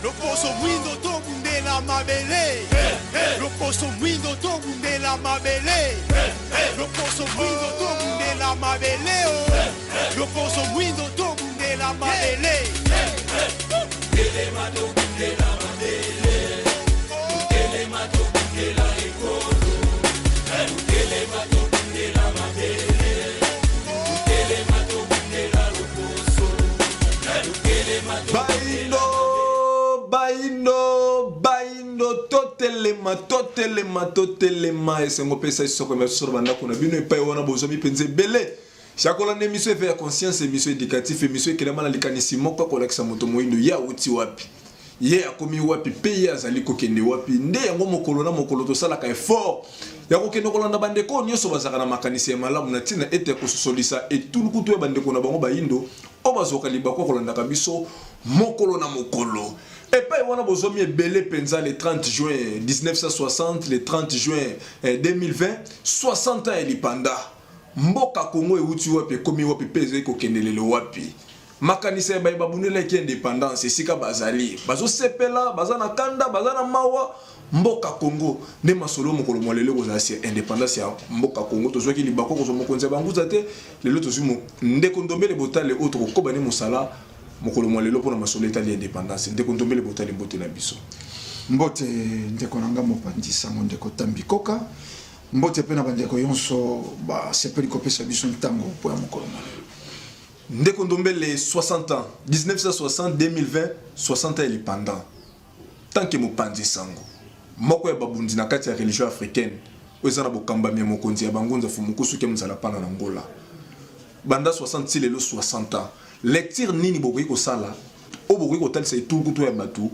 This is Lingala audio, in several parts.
Loposo mwindo to bundela mabele. Loposo mwindo to bundela mabele. Loposo mwindo to bundela mabele. Loposo mwindo to bundela mabele. Ele mato bundela mabele. Ele mato bundela ekolo. Ele mato bundela mabele. Ele mato bundela loposo. Ele mato Baindo totelema esengo pesa isoko me sur banda kuna bino epai wana bozomi penze belé chakola ne mission vers conscience mission éducative mission kelema na likanisi moko ko lakisa moto moindo ya uti wapi ye akomi wapi pe azali kokende wapi nde yango mokolo na mokolo to sala ka effort ya kokende kolanda bandeko nyoso bazaka na makanisi ya malamu na tina ete ko solisa et tout kutu ya bandeko na bango baindo o bazoka libako kolanda ka biso mokolo na mokolo. Et puis, on a besoin de belé penza le 30 juin 1960, le 30 juin 2020, 60 ans elipanda. Mboka Congo e uti wapi komi wapi peze ko kendelele wapi. Makanisa ba babunela ki indépendance sika bazali. Bazo sepela, bazana kanda, bazana mawa. Mboka Congo ne masolo mokolo molele ko zasi indépendance ya Mboka Congo to zoki libako ko zo mokonza banguza te le loto zumo ndeko ndombele botale autre ko bani musala. Mokolo mwalelo pona masolo etali indépendance ndeko ndombele botali mbote na biso mbote ndeko nanga mopandisa ndeko tambikoka mbote pe na bandeko yonso ba sepeli kopesa biso ntango po ya mokolo mwalelo ndeko ndombele 60 ans 1960 2020 60 ans indépendant tant que mopandisa ngo moko ya babundi na kati ya religion africaine ozana bokamba mia mokonzi ya bangunza fumukusu ke mzala pana na Angola banda 60 lelo 60 ans lecture nini bokoki kosala o bokoki kotalisa etukutu ya bato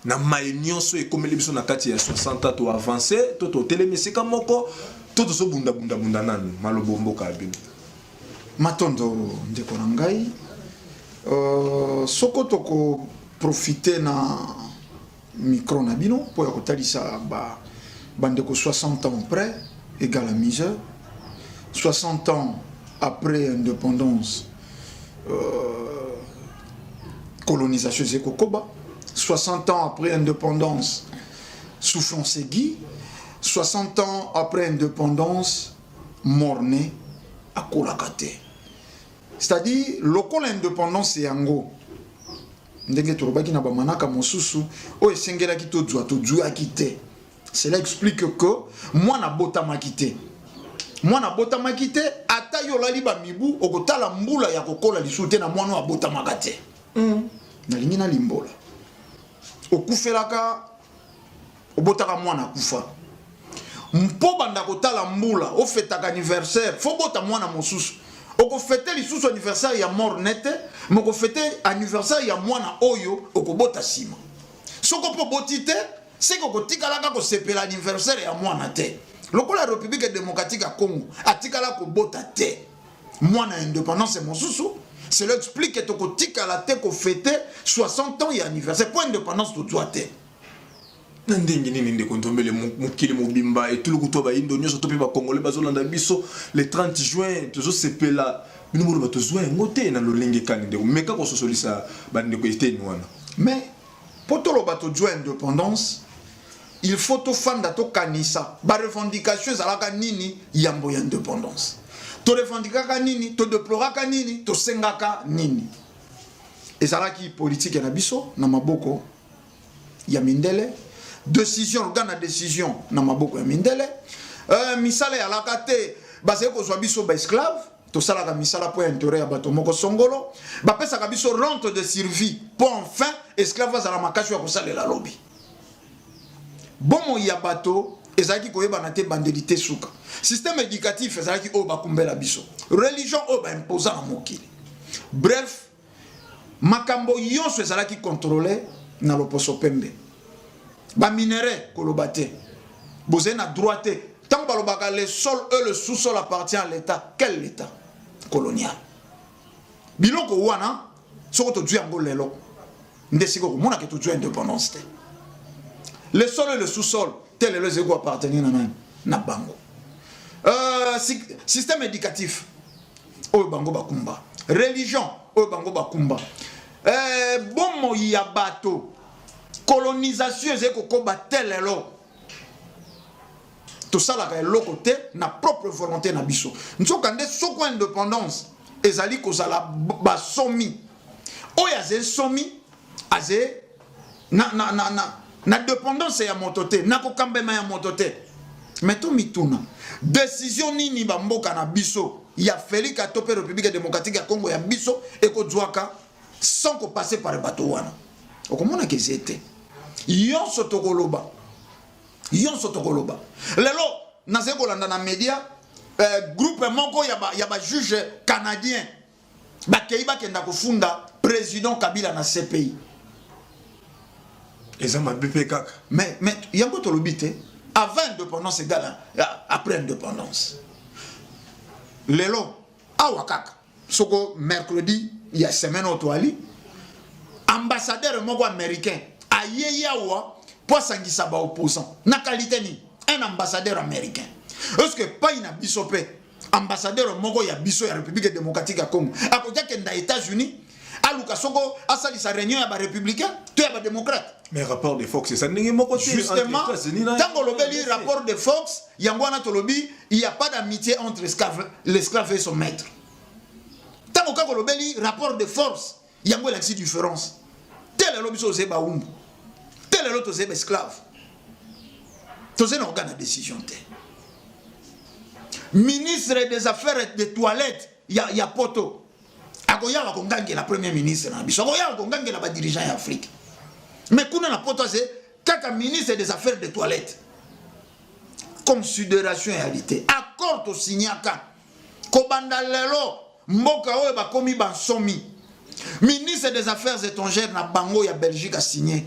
na maenionso ekomeli biso na kati ya 60 to avancer to telemesika moko to so bunda nanu malobo mboka abino matondo ndeko na ngai soko toko profiter na micro na bino po ya kotalisa bandeko 60 ans après égale à misère 60 ans après indépendance colonisation Zekokoba, 60 ans après indépendance souffrance aiguë, 60 ans après indépendance morné à Kolakate. C'est-à-dire, local indépendance c'est yango. Ndenge torobaki na bamanaka mosusu o esengela ki to djua kite. Cela explique que moi na bota makite. Moi na bota makite ata yo lali ba mibu okotala mbula ya kokola lisute na mwana wa bota makate. Na lingi na limbola. Okufelaka obotaka mwana kufa. Mpo banda kotala mbula o fetaka anniversaire fo bota mwana mosusu. Oko fete lisusu anniversaire ya mort nete, moko fete anniversaire ya mwana oyo okobota sima. Soko po botite, seko kotikalaka ko sepela anniversaire ya mwana te. Lokola République démocratique à Congo, atikala ko bota te. Mwana indépendance mosusu, cela explique que toko tikala te ko fete 60 ans ya anniversaire pour indépendance to doite. Ndenge nini ndeko ntombele mukili mobimba et tout le kuto ba indo nyoso to pe ba congolais bazolanda biso le 30 juin tozo sepela bino mo bato zwa ngote na lolenge kani ndeko meka ko sosolisa ba ndeko eteni wana. Mais pour to lo bato zwa indépendance il faut to fanda to kanisa ba revendication zalaka nini yambo ya indépendance. To revendikaka nini, to deploraka nini, to sengaka nini. Ezalaki politique na biso na maboko ya mindele. Décision, organe de décision na maboko ya mindele. Misala ya lakate base ko zwa biso ba esclave, to sala ka misala po intérêt ya bato moko songolo, ba pesa ka biso rente de survie pour enfin esclave za la makashi ya ko salela lobby. Bomo ya bato ezaki koyeba na te bandelité suka. Système éducatif ezaki o bakumbela biso. Religion o ba imposa na mokili. Bref, makambo yonso ezalaki contrôlé na loposo pembe. Ba minéraux kolobate bozé na droite tant balobaka le sol et le sous-sol appartient à l'état. Quel état? Colonial. Biloko wana soko to django lelo ndesiko mona ke to django indépendance. Le sol et le sous-sol tel les ego appartenir na bango. Système éducatif o bango bakumba. Religion o bango bakumba. Bomo ya bato colonisation ezeko koba telelo tout ça la lo côté na propre volonté na biso nzoka nde soko indépendance ezali kozala ba somi oya ze somi aze na dépendance ya motote na ko kambema ya motote meto mituna décision nini ba mboka na biso ya Félix Atope République démocratique ya Congo ya biso ekozwaka sans ko passer par bato wana okomona ke zete yonso tokoloba lelo naze kolanda na media groupe moko ya ba juge canadien bakei bakenda kofunda président Kabila na CPI ezama BP kaka mais yango tolobi te avant indépendance égale après indépendance lelo awa kaka soko mercredi ya semaine otoali ambassadeur moko américain ayeyawa pour sangisa ba opposant na qualité ni un ambassadeur américain est-ce que pas ina bisope ambassadeur moko ya biso ya République démocratique ya Congo akoja kenda États-Unis aluka soko asali sa réunion ya ba républicain to ya ba démocrate mais rapport de Fox ça ningi moko justement tango lobeli rapport de Fox yangwana tolobi il y a pas d'amitié entre l'esclave et son maître tango kako lobeli rapport de force yango la différence tel lobi so zeba umbu tel l'autre zeba esclave tous un organe de décision te ministre des affaires des toilettes ya poto akoya ba kongange la premier ministre na biso akoya kongange la ba dirigeant ya Afrique mais kuna na poto c'est kaka ministre des affaires des toilettes considération réalité accord to signaka ko banda lelo mboka oyo ba komi bansomi ministre des affaires étrangères na bango ya Belgique a signé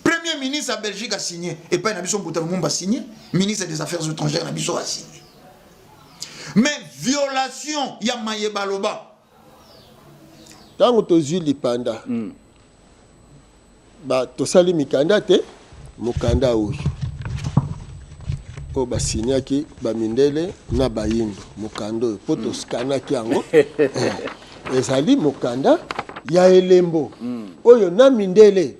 premier ministre à Belgique a signé et pas na biso Mbuta Lumumba a signé ministre des affaires étrangères na biso a signé mais violation ya Mayeba Loba tango tozwi lipanda ba tosali mikanda te mukanda oyo o basinyaki bamindele na bayindo mukanda oyo po toskanaki yango ezali mukanda ya elembo oyo na mindele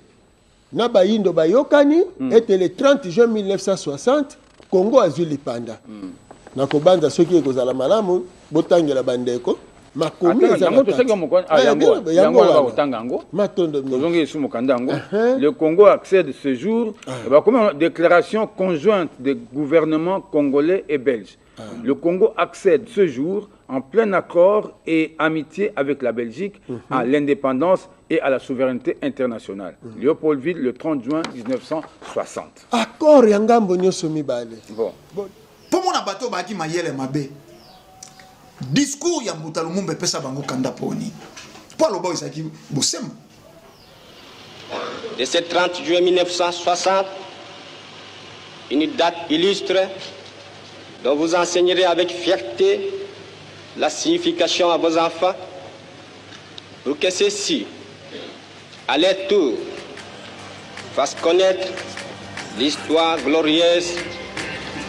na bayindo bayokani ete le 30 juin 1960 Congo azwi lipanda na kobanza soki ekozala malamu botangela bandeko makomi le Congo accède ce jour comme déclaration conjointe des gouvernements congolais et belges. Le Congo accède ce jour en plein accord et amitié avec la Belgique à l'indépendance et à la souveraineté internationale. Léopoldville le 30 juin 1960. Accord yangambo nyoso mibale. Bon. Pour mon abato baki mayele mabe. Discours ya Mbuta Lumumba pesa bango kanda poni. Pour le boy saki bosem. De ce 30 juin 1960, une date illustre dont vous enseignerez avec fierté la signification à vos enfants pour que ceux-ci, à leur tour, fassent connaître l'histoire glorieuse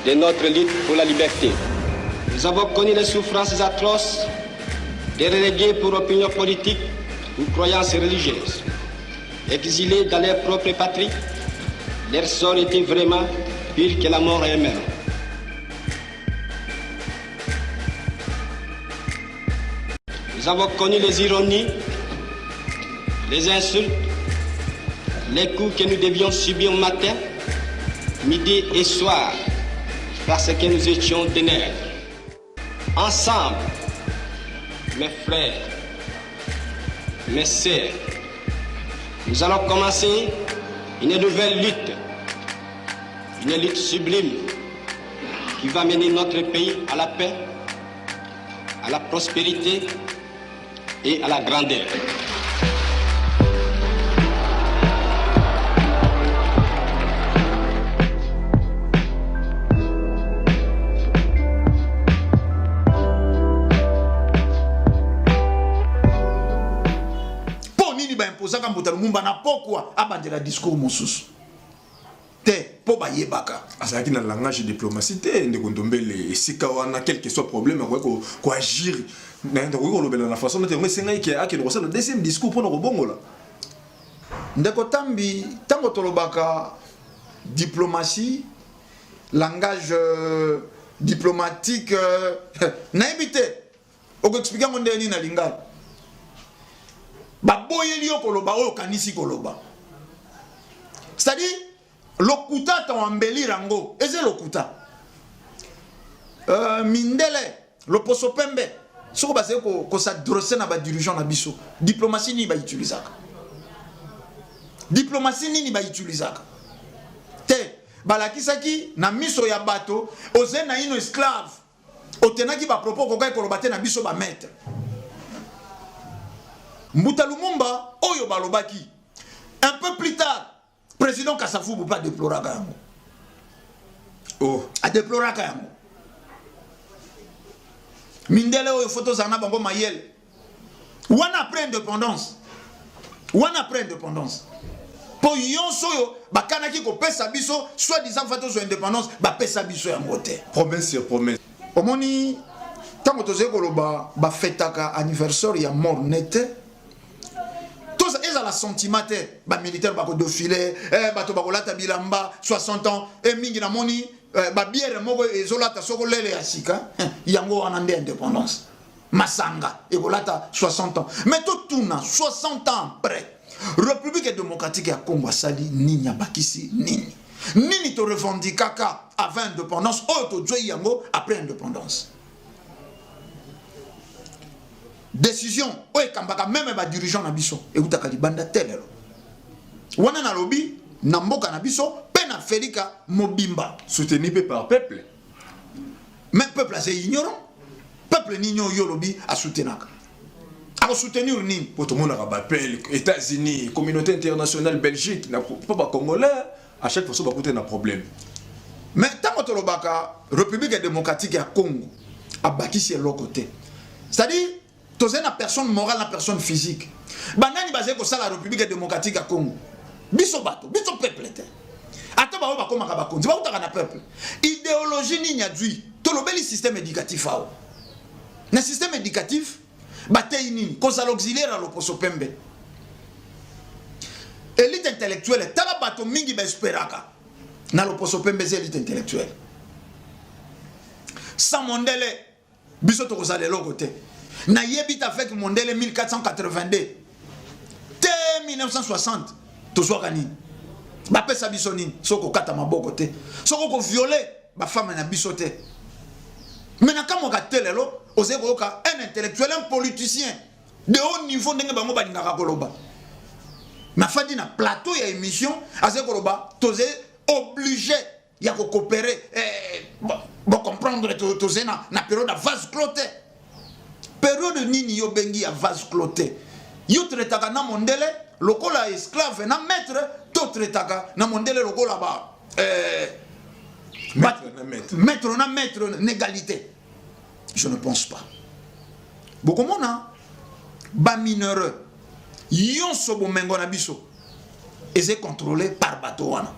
de notre lutte pour la liberté. Nous avons connu les souffrances atroces des relégués pour opinion politique ou croyances religieuses. Exilés dans leur propre patrie, leur sort était vraiment pire que la mort elle-même. Nous avons connu les ironies, les insultes, les coups que nous devions subir matin, midi et soir, parce que nous étions des nègres. Ensemble, mes frères, mes sœurs, nous allons commencer une nouvelle lutte sublime qui va mener notre pays à la paix, à la prospérité et à la grandeur. Zaka Mbuta Lumumba na pokwa abandela discours mosusu te po bayebaka azaki na langage diplomatie te ndeko ndombele esika wana quel que soit problème ko agir na ndeko ko lobela na façon te mais senga ki akeno ko le deuxième discours pour no bongola ndeko tambi tango tolobaka diplomatie langage diplomatique naibite okoexpliquer ngo ndeni na lingala baboyeli yo koloba oyo kanisi koloba c'est-à-dire lokuta tawambeli rango eze lokuta mindele loposo pembe soko base ko s'adresser na ba dirigeant na biso diplomatie ni ba utilisaka diplomatie nini ba utilisaka te balakisaki na miso ya bato oze na ino esclave otenaki ba propos kokai koloba te na biso ba maître Mbuta Lumumba oyo balobaki un peu plus tard président Kasavubu pas déploraka yango a déploraka yango mindele oyo photo zana bango mayele wana après indépendance po yonso yo bakanaki ko pesa biso soit disant photo sur indépendance ba pesa biso yango te promesse sur promesse omoni tango toze koloba ba fetaka anniversaire ya mort nete tous eza la sentimentaire ba militaire ba ko défiler bato ba ko lata bilamba 60 ans et mingi na moni ba bière moko ezolata soko lele ya sika yango wana nde indépendance masanga e ko lata 60 ans mais tout tuna 60 ans après République démocratique ya Congo sali nini bakisi nini to revendikaka avant indépendance auto joy yango après indépendance décision oye kambaka même ba dirigeant na biso ekutaka libanda telelo wana na lobby na mboka na biso pe na Félika Mobimba soutenu par peuple mais peuple c'est ignorant peuple nino yo lobby a soutenaka a soutenir nini pour tout le monde a appel États-Unis communauté internationale Belgique na pas congolais à chaque fois ça va coûter un problème mais tant que lobaka République démocratique ya Congo a bakisi l'autre côté c'est-à-dire toze na personne morale na personne physique banani basé ko sala République démocratique ya Congo biso bato biso peuple te ata ba ba komaka ba konzi ba utaka na peuple idéologie ni nyadui to lobeli système éducatif ao na système éducatif batay nini cause l'auxiliaire à l'opposo pembe élite intellectuelle tala bato mingi ba esperaka na l'opposo pembe élite intellectuelle sans Mondele biso to kozala loko te na yebit avec Mondele 1482 te 1960 tozwaka nini bapesa biso nini soko kata maboko te soko ko violer ba femme na biso te mais na kamoka telelo ose koka un intellectuel un politicien de haut niveau ndenge bango balingaka koloba na fadi na plateau ya émission ase koloba toze obligé ya ko coopérer bon comprendre toze na période de vase cloté période nini yo bengi ya vase cloté yo tretaka na Mondele lokola esclave na maître to tretaka na Mondele lokola ba maître na maître n'égalité je ne pense pas beaucoup mona ba mineur yonso bomengo na biso est contrôlé par bateau wana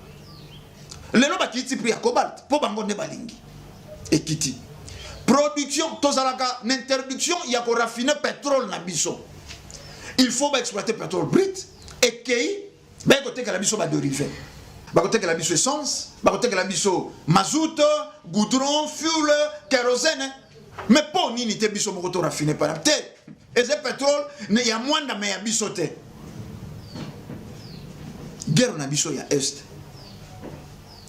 lelo ba kiti prix ya cobalt po bango ne balingi ekiti production tozalaka n'interdiction ya ko raffiner pétrole na biso il faut exploiter pétrole brut et kei ba côté que la biso ba dérivé ba côté que la biso essence ba côté que la biso mazout goudron fuel kérosène mais pour nini te biso moko to raffiner par te et ce pétrole ne ya mwanda me ya biso te guerre na biso ya est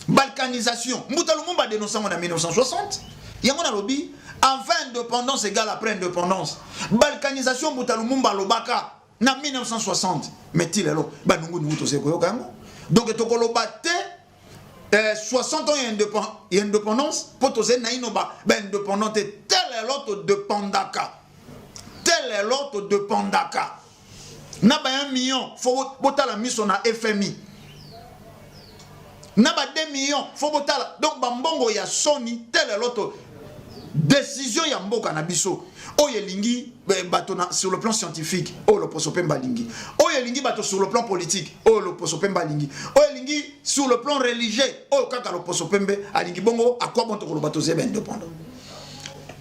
balkanisation Mbuta Lumumba dénonçant en 1960 yango na lobby avant indépendance égale après indépendance balkanisation Mbuta Lumumba lobaka na 1960 mais tilelo ba nungu to se koyoka yango donc to koloba te 60 ans et indépendance pour to se na inoba ba indépendante tel l'autre de Pandaka tel est l'autre de Pandaka na ba 1 million faut botala miso na FMI na ba 2 millions faut botala donc ba mbongo ya Sony tel est l'autre décision ya mboka na biso oyelingi bato sur le plan scientifique o le posopemba lingi oyelingi bato sur le plan politique o le posopemba lingi oyelingi sur le plan religieux o kaka le posopembe alingi bongo à quoi bon to bato zebe indépendant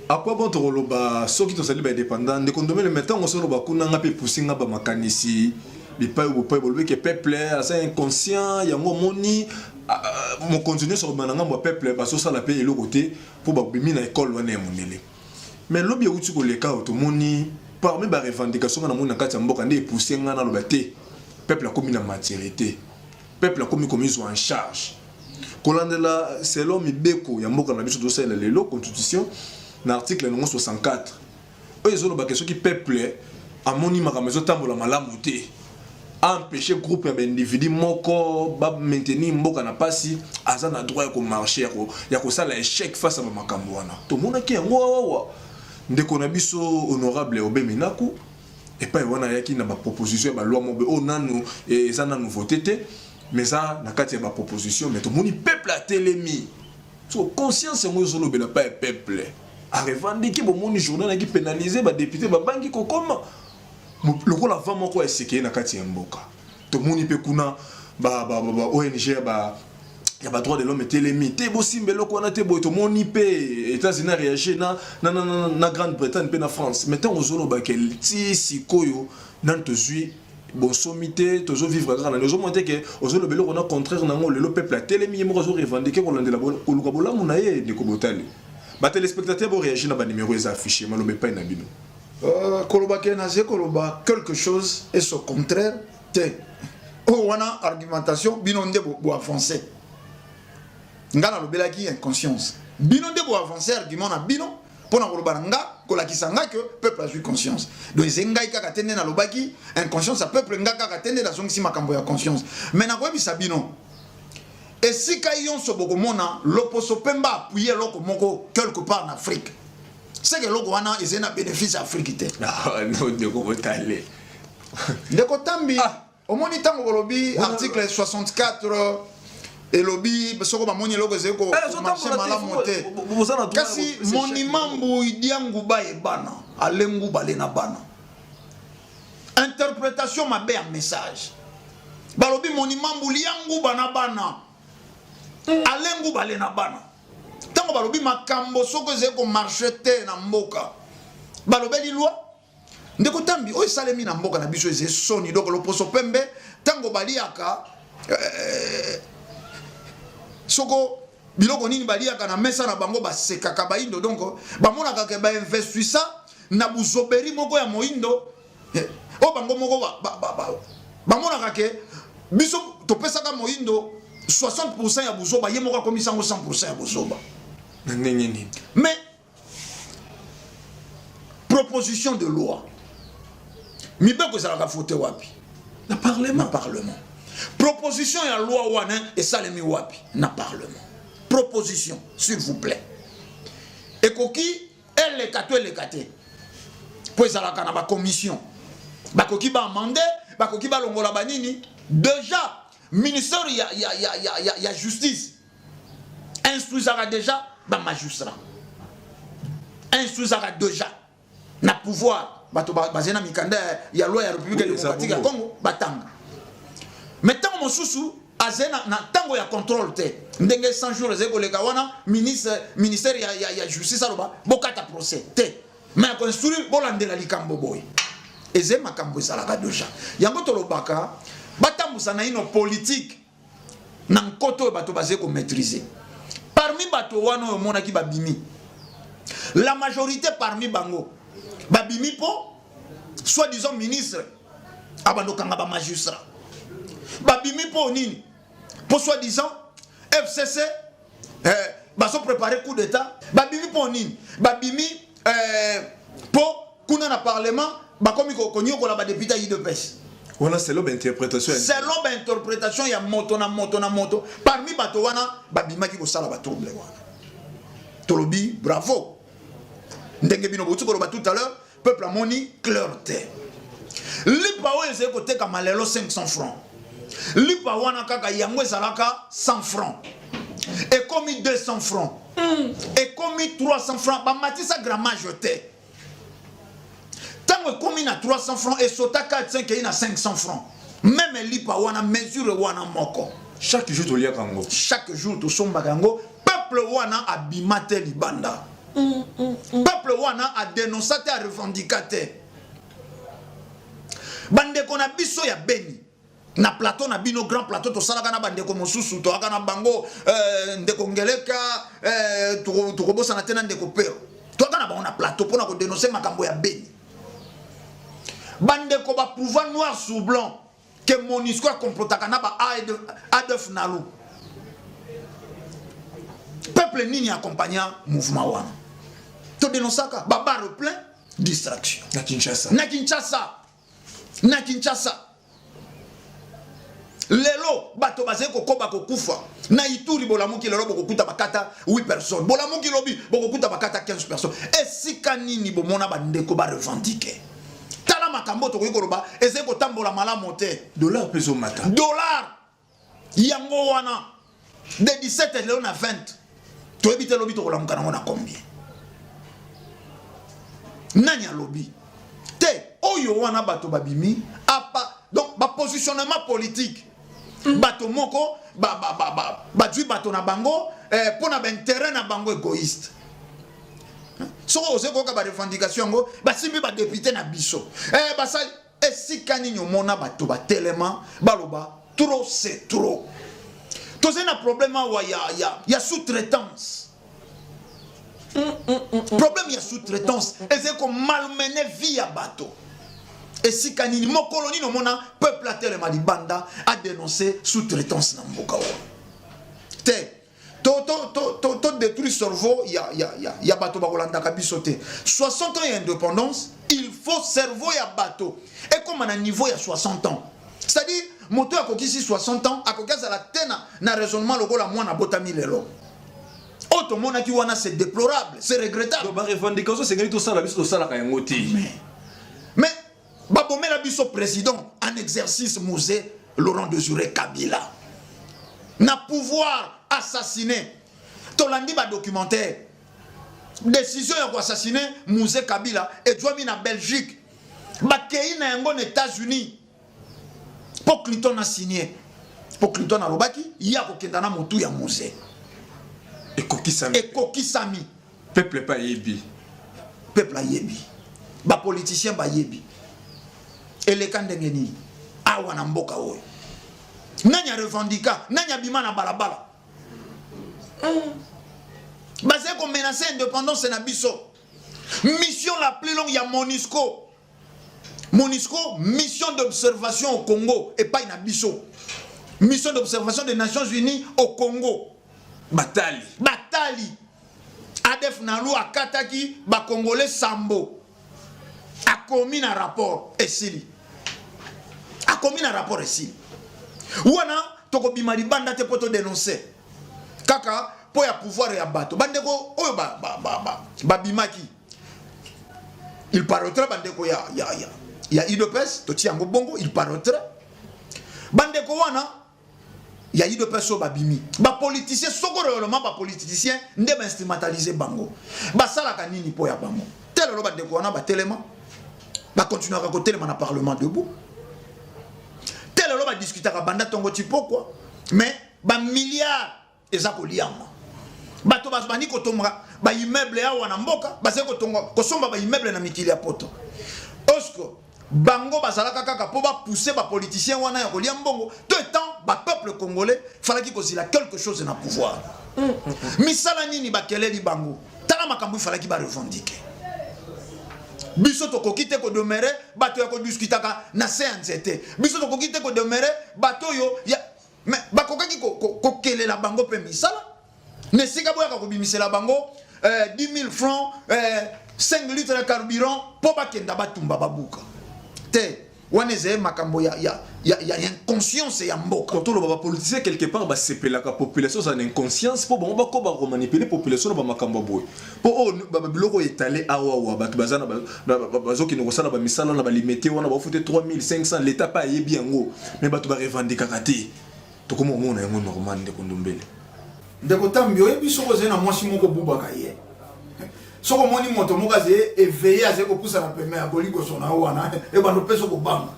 à quoi bon to ba soki to sali ba indépendant de kondomé le mettons on solo ba kunanga pe poussinga ba makanisi bipai bolobi que peuple assez inconscient yango moni mon continuer sur bananga mo peuple baso sala pe elo côté pour ba bimi na école wana ya monele mais lobi uti ko leka to moni parmi ba revendication na mona kati ya mboka ndé pousser ngana lo baté peuple a commis na maturité peuple a commis en charge kolandela selon mibeko ya mboka na biso do sala lelo constitution na article 64 eux ils ont ba question qui peuple a moni makamezo tambola malamu té empêcher groupe d'individus moko ba maintenir mboka na pasi aza na droit ya ko marcher ya ko sala échec face à makambo wana to mona ki yango wawa ndeko na biso honorable Obeminaku et pas wana yaki na ba proposition ba loi mobe o nanu eza na nouveauté té mais ça na kati ya ba proposition mais to moni peuple a telemi so conscience ngo zolo bela pas peuple a revendiquer bo moni journal qui pénaliser ba député ba bangi ko comment le rôle avant moi quoi c'est qu'il na kati ya mboka to moni pe kuna ba ONG ba ya ba droit de l'homme telemi te bo simbelo ko na te bo to moni pe États-Unis réagir na Grande-Bretagne pe na France maintenant ozolo ba quel ti sikoyo nan to zui bon sommité to zo vivre grana nous monter que ozolo belo ko na contraire na le peuple a telemi mo zo revendiquer ko landela bo ko lukabola muna ye de ko botali ba téléspectateurs bo réagir na ba numéro les affichés malobe pa na bino koloba kenaze koloba quelque chose et son contraire te wana argumentation bino nde bo avancer ngana lobela ki inconscience bino nde bo avancer argument na bino pona koloba nga kolakisa nga que peuple a eu conscience donc zengai kaka tende na lobaki inconscience a peuple nga kaka tende la zongisi makambo ya conscience mais na koyebisa bino esika yonso bokomona loposo pemba appuyer loko moko quelque part en Afrique. C'est que l'on a un bénéfice africain. Non, de quoi t'aller. De quoi tambi. Au moins il tango lobby article 64 et lobby parce que moni logo zeko marché malamu monté. Kasi monument bu idiangu ba ebana alengu balena bana. Interprétation mabe en message. Ba lobby monument bu liangu bana bana. Alengu balena bana. Tango balobi makambo soko zeko marché te na mboka balobeli loi ndeko tambi o salemi na mboka na biso eze soni donc loposo pembe tango baliaka soko biloko nini baliaka na mesa na bango basekaka baindo donc bamonaka ke ba investir ça na buzoberi moko ya moindo o bango moko bamonaka ke biso topesaka moindo 60% ya buzoba ye moko komisa 100% ya buzoba. Mais proposition de loi. Mi be ko zalaka voter wapi? Na parlement. Proposition ya loi wana et salemi wapi? Na parlement. Proposition, s'il vous plaît. Et koki elle le kate. Po zalaka na ba commission. Ba koki ba amender, ba koki ba longola banini déjà ministère ya justice instruisera déjà ba magistrat instruisera déjà na pouvoir bato bazena mikanda ya loi ya République démocratique ya Congo batanga maintenant mosusu azena na tango ya contrôle te ndenge 100 jours ezeko leka wana ministère ya justice aloba bokata procès te mais construire bolandela likambo boy eze makambo ezalaka déjà yango tolobaka batambusa na ino politique na nkoto bato bazeko maîtriser parmi bato wana omona ki babimi la majorité parmi bango babimi po soi-disant ministre abandokanga ba magistrat babimi po nini po soi-disant FCC baso préparer coup d'état babimi po nini babimi po kuna na parlement bakomi konyokola ba député IDPS. Voilà, c'est l'interprétation. C'est l'interprétation, il y a moto. Parmi bato wana, babima ki ko sala ba trouble wana. Tolobi, bravo. Ndenge bino botu ko ba tout à l'heure, peuple amoni clarté. Lipa o eze ko teka malelo 500 francs. Lipa wana kaka yango ezalaka 100 francs. Et comme 200 francs. Et comme 300 francs, ba matisa grammage te. Tango komi na 300 francs et sota 4-5 et na 500 francs. Même lipa wana mesure wana moko. Chaque jour tolia kango. Chaque jour to somba kango. Peuple wana abimate libanda. Peuple wana a dénoncé a revendiqué. bandeko na biso ya Beni na plateau na bino grand plateau to salaka na bandeko mosusu to aka na bango ndeko ngeleka to kobosa na tena ndeko pero to aka na bango na plateau pona ko dénoncer makambo ya Beni bandeko ba pouvoir noir sur blanc que MONUSCO a complotaka na ba Adolf Nalu peuple nini accompagnant mouvement wana to dénoncaka ba bar plein distraction na Kinshasa lelo bato bazé ko koba ko kufa na Ituri bolamuki lelo bokokuta bakata 8 personnes bolamuki lobi bokokuta bakata 15 personnes esika nini bomona bandeko ba revendiquer tala makambo to ko koloba eze ko tambola malamu te dollar peso mata dollar yango wana de 17 lelo na 20 to ebite lobi to kolamuka nango na combien nani alobi te oyo wana bato babimi apa donc ba positionnement politique bato moko ba dwi bato na bango pona ba intérêt na bango égoïste soko ose ko ka ba revendication ngo ba simbi ba député na biso basali esika nini omona bato ba telema baloba trop c'est trop toze na problème wa ya sous-traitance problème ya sous-traitance eze ko malmener vie ya bato et si kanini mo colonie no mona peuple a telema libanda a dénoncé sous-traitance na mboka wa te to détruire cerveau ya bato ba kolanda ka biso te 60 ans d'indépendance il faut cerveau ya bato et comme na niveau ya 60 ans c'est-à-dire moto ya kokisi 60 ans akokaza la tena na raisonnement lokola mwana botami lelo auto mona ki wana c'est déplorable c'est regrettable donc ba revendication c'est ngeli to sala biso to sala ka yango te mais babomela biso président en exercice Mosé Laurent Désiré Kabila na pouvoir assassiner tolandi ba documentaire décision ya ko assassiner Mosé Kabila et joami na Belgique bakei na yango na États-Unis pour Clinton a signé pour Clinton a lobaki ya ko kenda na motu ya Mosé et kokisami peuple pas yebi ba politicien ba yebi eleka ndenge nini awa na mboka oyo nanya revendika nanya bima na balabala basé ko menacer indépendance na biso mission la plus longue ya MONUSCO mission d'observation au Congo et pas na biso mission d'observation des Nations Unies au Congo batali Adolf Nalu akataki ba congolais sambo a commis un rapport esili wana toko bimari banda te poto dénoncer kaka po ya pouvoir ya bato bandeko oyo ba bimaki il parotra bandeko ya IDPS to tiango bongo il parotra bandeko wana ya IDPS ba bimi ba politicien soko réellement ba politicien nde ba instrumentaliser bango ba sala kanini po ya bango telo bandeko wana ba telema ba continuer à côté le parlement debout tel lo ba discuter ka banda tongo tipo quoi mais ba milliards eza ko liama bato bas bani ko tomba ba immeuble ya wana mboka ba se ko tongo ko somba ba immeuble na mikili ya poto osko bango bazalaka kaka po ba pousser ba politicien wana ya ko lia mbongo tout temps ba peuple congolais fallait qu'il kozila quelque chose na pouvoir misala nini ba keleli bango tala makambo fallait qu'il ba revendiquer biso to kokite ko demeurer bato ya ko discutaka na CNCT biso to kokite ko demeurer bato yo ya mais bakokaki ko kelela bango pe misala ne sika boya ko bimisela bango 10 000 francs 5 litres de carburant po bakenda batumba babuka te waneze makambo ya inconscience ya mboka quand on va politicien quelque part ba sepela ka population ça inconscience po bon ba ko ba manipuler population ba makambo boy po ba biloko étalé awa ba bazana bazoki no kosala ba misala na ba limiter wana ba fouter 3500 l'état pas yebi yango mais ba to ba revendiquer kati to komo mona yango normal de kondombele ndeko tambio yebi soko zena mwasi moko bubaka ye soko moni moto mokaze éveillé aze ko poussa na peme ya koliko sona wana e bando peso ko banga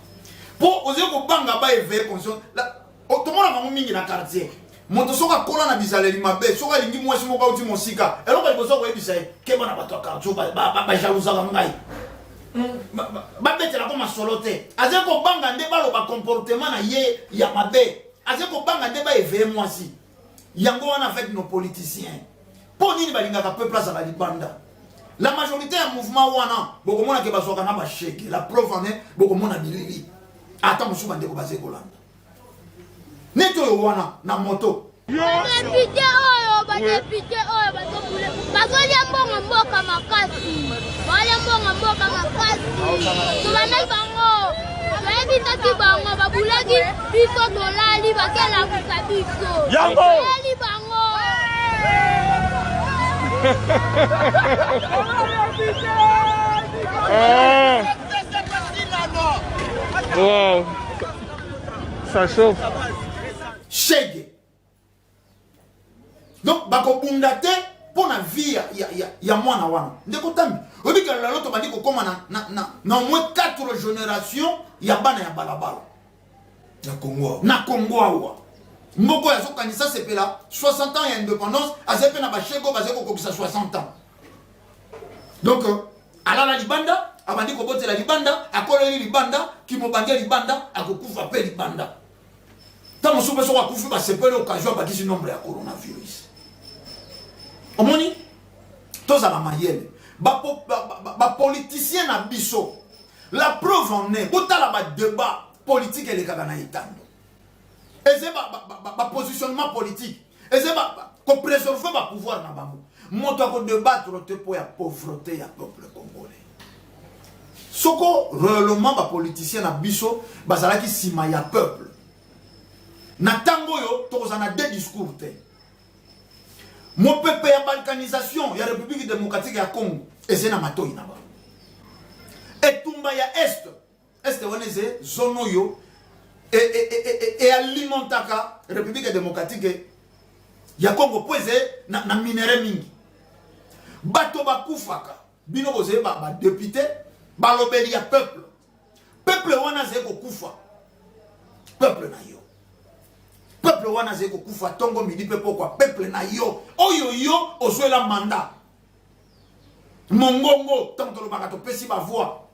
po oze ko banga ba éveillé conscience la otomona mango mingi na quartier moto soka kola na bizaleli mabe soka lingi mwasi moka uti mosika eloko liboso ko ebisa ke bana bato ka jo ba jalousa ngai babetela ko masolo te aza kobanga nde baloba comportement na ye ya mabe aza kobanga nde baeveye mwasi yango wana avec nos politiciens mpo nini balingaka peuple azala libanda la majorité ya mouvement wana bokomona ke bazwaka na basheke la preuve en est bokomona bilili ata mosusu bandeko baze kolanda neti oyo wana na moto badepute oyo bazolia mbongo mboka makasi baolia mbongo mboka makasi tobameli bango toyebisaki bango babulaki biso tolali bakelakusa biso toyeli bango Wow, ça chauffe. Chege. Donc, bakobunda te pour la vie ya mwana wana. Ndeko tambi. Obi ka lalo to bandi ko koma na au moins 4 générations ya bana ya balabala. Na Congo awa. Mboko ya sokanisa sepela 60 ans ya indépendance, azepe na bashego bazeko kokisa 60 ans. Donc alala libanda, abandi ko botela libanda, akoleli libanda, kimobandia libanda, akokufa pe libanda. Tant mon soupe soit couffé, c'est pas l'occasion de dire nombre de coronavirus. Omoni, tous à la mayenne, politicien na biso, la preuve en est, autant la débat politique et les kagana itando. Et c'est positionnement politique. Et c'est qu'on préserve le pouvoir na bango. Montre qu'on débattre pour la pauvreté ya peuple congolais. Soko réellement ba politicien na biso, bazalaki sima ya peuple. Na tango yo, tozana deux discours te. Mon peuple ya balkanisation, ya République démocratique ya Congo, et c'est na matoi na ba. Et tumba ya est waneze zono yo, et alimentaka République démocratique ya Congo poeze na minere mingi. Bato bakufaka, bino boze ba député, ba lobeli ya peuple. Peuple wana ze ko kufa. Peuple na yo. Peuple wana zeko kufa tongo midi pe pourquoi peuple na yo oyo yo ozoela mandat mongongo tanto lo bakato pesi ba voix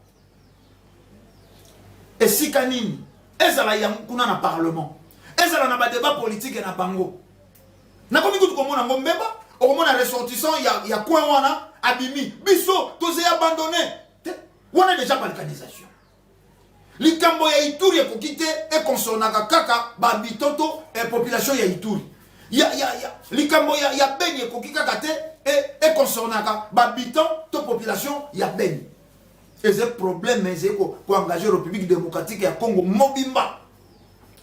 et si kanini ezala ya kuna na parlement ezala na ba débat politique na bango na komi kutu komona ngombeba okomona ressortissant ya coin wana abimi biso tozé abandonné wana déjà balkanisation likambo ya Ituri ekokite e konsonaka kaka ba bitoto e population ya Ituri likambo ya Beni ekokika kate e konsonaka ba bitan to population ya Beni et ce problème ezeko ko engager République démocratique ya Congo mobimba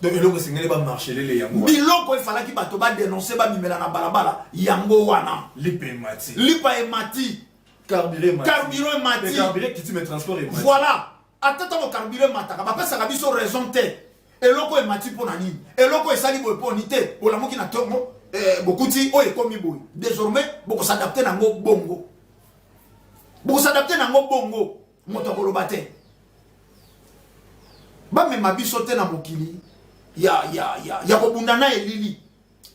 donc eloko singene ba marcher les yango biloko ifalaki bato ba dénoncer ba bimela na balabala yango wana lipa emati carburant emati carburant qui me transport emati voilà. Attends au carburant mataka ba pesa ka biso raison te eloko e mati pona nini eloko e sali boy poni te bola moki na tongo bokuti o e komi boy désormais boko s'adapter na ngo bongo moto ko lobate ba me mabiso te na mokili ya ko bunda na elili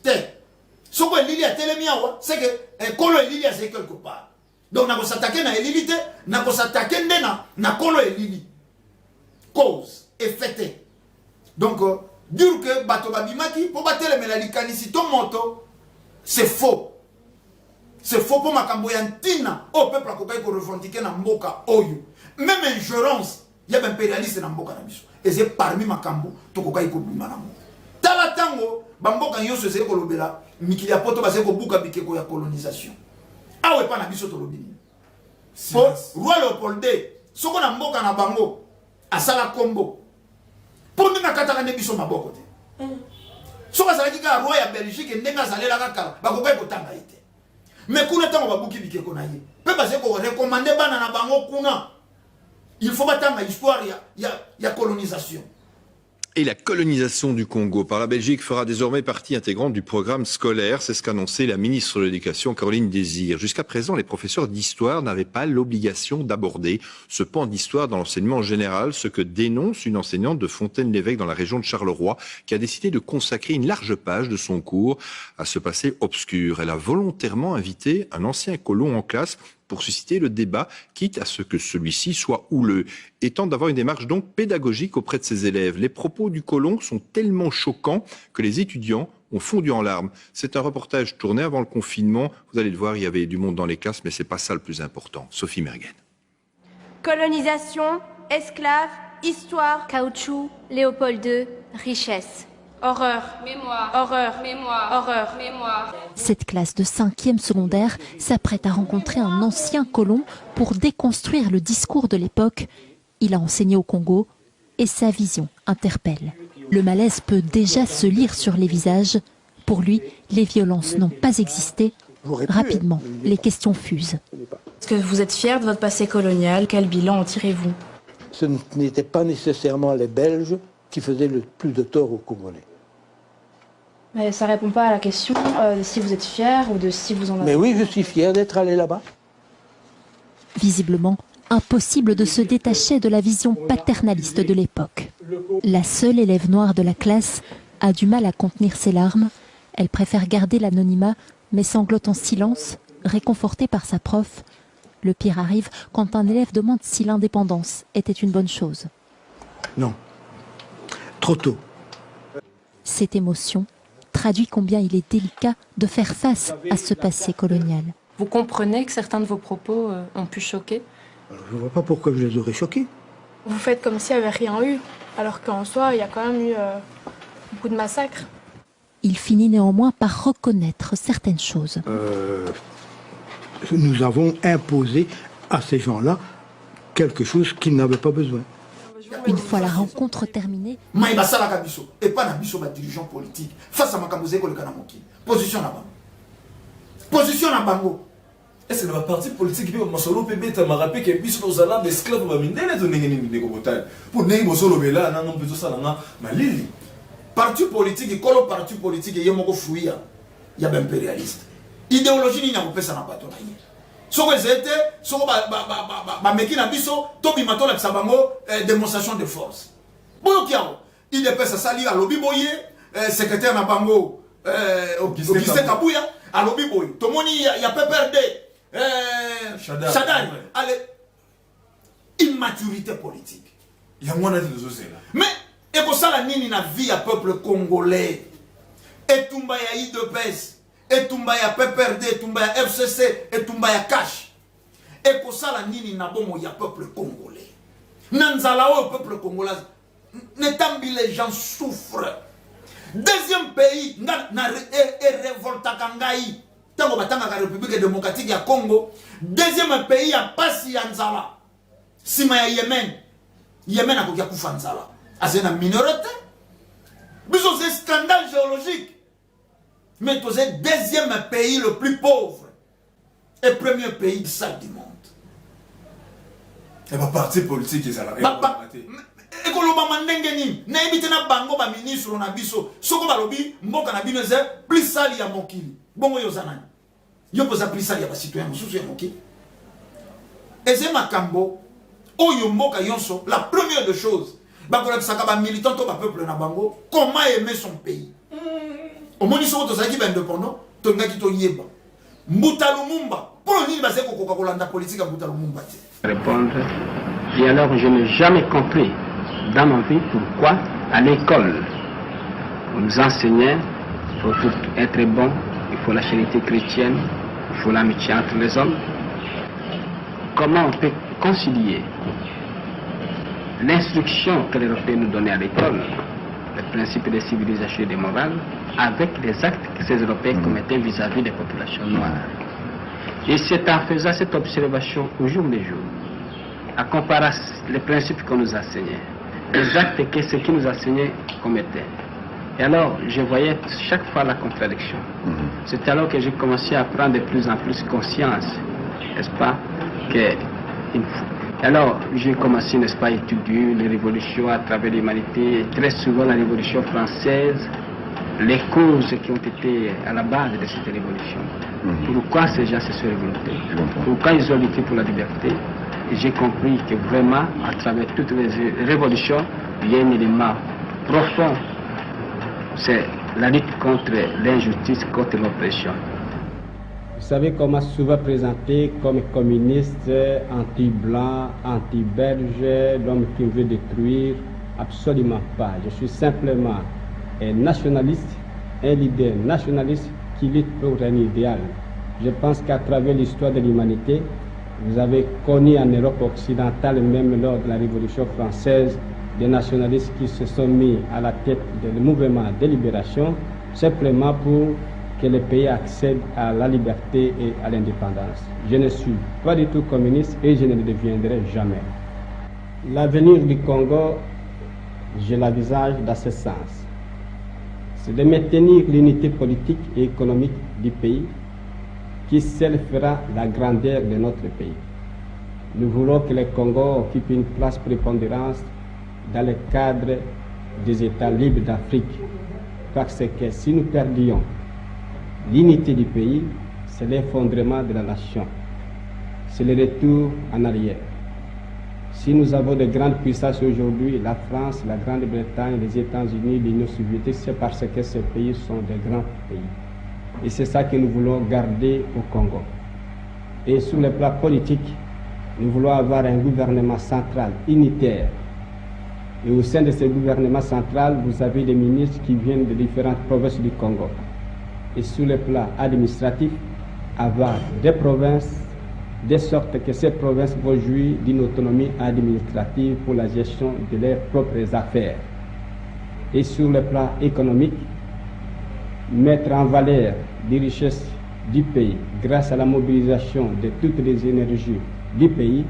te soko elili a telemi awa c'est que kolo elili a c'est quelque part donc na ko s'attaquer na elili te na ko s'attaquer ndena na kolo elili cause effet. Donc dire que bato babimaki pour battre les mélanicanis ton moto c'est faux. C'est faux pour makambo ya ntina au peuple akokai ko revendiquer na mboka oyo. Même ingérence, il y a impérialiste na mboka na biso. Et c'est parmi makambo to kokai ko bima na mboka. Tala tango bamboka nyonso ze ko lobela mikili ya poto baze ko buka bikeko ya colonisation. Awe pa na biso to lobini. Roi Léopold II, soko na mboka na bango asala kombo pour nga kataka ne biso maboko te soka sala kika roi ya Belgique ndenga salela kaka bakokai kotanga ite mais kuna tango babuki bikeko na ye pe base ko recommander bana na bango kuna il faut batanga histoire ya colonisation. Et la colonisation du Congo par la Belgique fera désormais partie intégrante du programme scolaire. C'est ce qu'a annoncé la ministre de l'Éducation, Caroline Désir. Jusqu'à présent, les professeurs d'histoire n'avaient pas l'obligation d'aborder ce pan d'histoire dans l'enseignement général, ce que dénonce une enseignante de Fontaine-l'Évêque dans la région de Charleroi, qui a décidé de consacrer une large page de son cours à ce passé obscur. Elle a volontairement invité un ancien colon en classe pour susciter le débat, quitte à ce que celui-ci soit houleux, et tente d'avoir une démarche donc pédagogique auprès de ses élèves. Les propos du colon sont tellement choquants que les étudiants ont fondu en larmes. C'est un reportage tourné avant le confinement. Vous allez le voir, il y avait du monde dans les classes, mais c'est pas ça le plus important. Sophie Mergen. Colonisation, esclaves, histoire, caoutchouc, Léopold II, richesse. Horreur, mémoire, horreur, mémoire, horreur, mémoire. Cette classe de 5e secondaire s'apprête à rencontrer un ancien colon pour déconstruire le discours de l'époque. Il a enseigné au Congo et sa vision interpelle. Le malaise peut déjà se lire sur les visages. Pour lui, les violences n'ont pas existé. Rapidement, les questions fusent. Est-ce que vous êtes fier de votre passé colonial? Quel bilan en tirez-vous? Ce n'était pas nécessairement les Belges qui faisaient le plus de tort aux Congolais. Mais ça répond pas à la question de si vous êtes fier ou de si vous en avez. Mais oui, je suis fier d'être allé là-bas. Visiblement, impossible de se détacher de la vision paternaliste de l'époque. La seule élève noire de la classe a du mal à contenir ses larmes. Elle préfère garder l'anonymat, mais sanglote en silence, réconfortée par sa prof. Le pire arrive quand un élève demande si l'indépendance était une bonne chose. Non, trop tôt. Cette émotion traduit combien il est délicat de faire face à ce passé colonial. Vous comprenez que certains de vos propos ont pu choquer? Alors, je ne vois pas pourquoi je les aurais choqués. Vous faites comme s'il n'y avait rien eu, alors qu'en soi, il y a quand même eu beaucoup de massacres. Il finit néanmoins par reconnaître certaines choses. Nous avons imposé à ces gens-là quelque chose qu'ils n'avaient pas besoin. Une fois la rencontre terminée, et pas na biso dirigeant politique face à makamboze ko le kanamoki. Position là-bas. Position na bango. Est-ce que le parti politique peut masolo pebe ta marape que biso aux alabes esclaves ba mindele to nengeni ndeko botal. Pour nengi bosolo bela na non bezo sala nga malili. Parti politique kolo parti politique yemoko fuia. Ya ba impérialiste. Idéologie ni na kopesa na bato na ye. Soko ezete, soko ba meki na biso, to bimato la bisabango démonstration de force. Boyo kiao, il dépêche sali à lobby boye, secrétaire na bango Augustin Kabuya à lobby boye. Tomoni ya PPRD Chadai. Allez, immaturité politique. Ya mwana de zozela. Mais et pour ça la nini na vie à peuple congolais. Et tumba ya IDPS. Et tumba ya PPRD, et tumba ya FCC, et tumba ya Cash. Et pour ça la nini na bomo ya peuple congolais. Nanzala au peuple congolais. Netambi les gens souffrent. Deuxième pays, na révolta kangai. Tango batanga ka République démocratique ya Congo. Deuxième pays ya pasi ya nzala. Sima ya Yemen. Yemen a kokia kufa nzala. Azena minorité. Biso c'est scandale géologique. Mais c'est le deuxième pays le plus pauvre et premier pays du monde. Et ma parti politique est salarié. Et quand l'on m'a dit, n'importe na bango ba ministre na biso, soko ba lobi mboka na bino ze plus sali ya mokili. Bongo yo zanani. Yo poza plus sali ya ba citoyen mususu ya mokili. Et c'est makambo oyo mboka yonso, la première des choses, ba kola saka ba militant to ba peuple na bango, comment aimer son pays. Au moins, ils sont indépendants, ils sont yeba. Mbuta Lumumba, pour nous, ils sont Coca-Cola politique à Mbuta Lumumba. Répondre. Et alors, je n'ai jamais compris dans ma vie pourquoi, à l'école, on nous enseignait pour être bon, il faut la charité chrétienne, il faut l'amitié entre les hommes. Comment on peut concilier l'instruction que les Européens nous donnaient à l'école, le principe des civilisations et des morales, avec les actes que ces Européens commettaient vis-à-vis des populations noires. Et c'est en faisant cette observation au jour le jour, à comparer les principes qu'on nous enseignait, les actes que ceux qui nous enseignaient commettaient. Et alors, je voyais chaque fois la contradiction. C'est alors que j'ai commencé à prendre de plus en plus conscience, n'est-ce pas, que alors, j'ai commencé, n'est-ce pas, à étudier les révolutions à travers l'humanité, très souvent la révolution française, les causes qui ont été à la base de cette révolution. Pourquoi ces gens se sont révoltés? Pourquoi ils ont lutté pour la liberté? Et j'ai compris que vraiment, à travers toutes les révolutions, il y a un élément profond. C'est la lutte contre l'injustice, contre l'oppression. Vous savez qu'on m'a souvent présenté comme communiste, anti-blanc, anti-belge, l'homme qui veut détruire. Absolument pas. Je suis simplement un nationaliste, un leader nationaliste qui lutte pour un idéal. Je pense qu'à travers l'histoire de l'humanité, vous avez connu en Europe occidentale, même lors de la Révolution française, des nationalistes qui se sont mis à la tête du mouvement de libération, simplement pour que le pays accède à la liberté et à l'indépendance. Je ne suis pas du tout communiste et je ne le deviendrai jamais. L'avenir du Congo, je l'envisage dans ce sens. C'est de maintenir l'unité politique et économique du pays qui seul fera la grandeur de notre pays. Nous voulons que le Congo occupe une place prépondérante dans le cadre des États libres d'Afrique. Parce que si nous perdions l'unité du pays, c'est l'effondrement de la nation. C'est le retour en arrière. Si nous avons de grandes puissances aujourd'hui, la France, la Grande-Bretagne, les États-Unis, l'Union soviétique, c'est parce que ces pays sont de grands pays. Et c'est ça que nous voulons garder au Congo. Et sur le plan politique, nous voulons avoir un gouvernement central, unitaire. Et au sein de ce gouvernement central, vous avez des ministres qui viennent de différentes provinces du Congo. Et sur le plan administratif, avoir des provinces, de sorte que ces provinces vont jouir d'une autonomie administrative pour la gestion de leurs propres affaires. Et sur le plan économique, mettre en valeur les richesses du pays grâce à la mobilisation de toutes les énergies du pays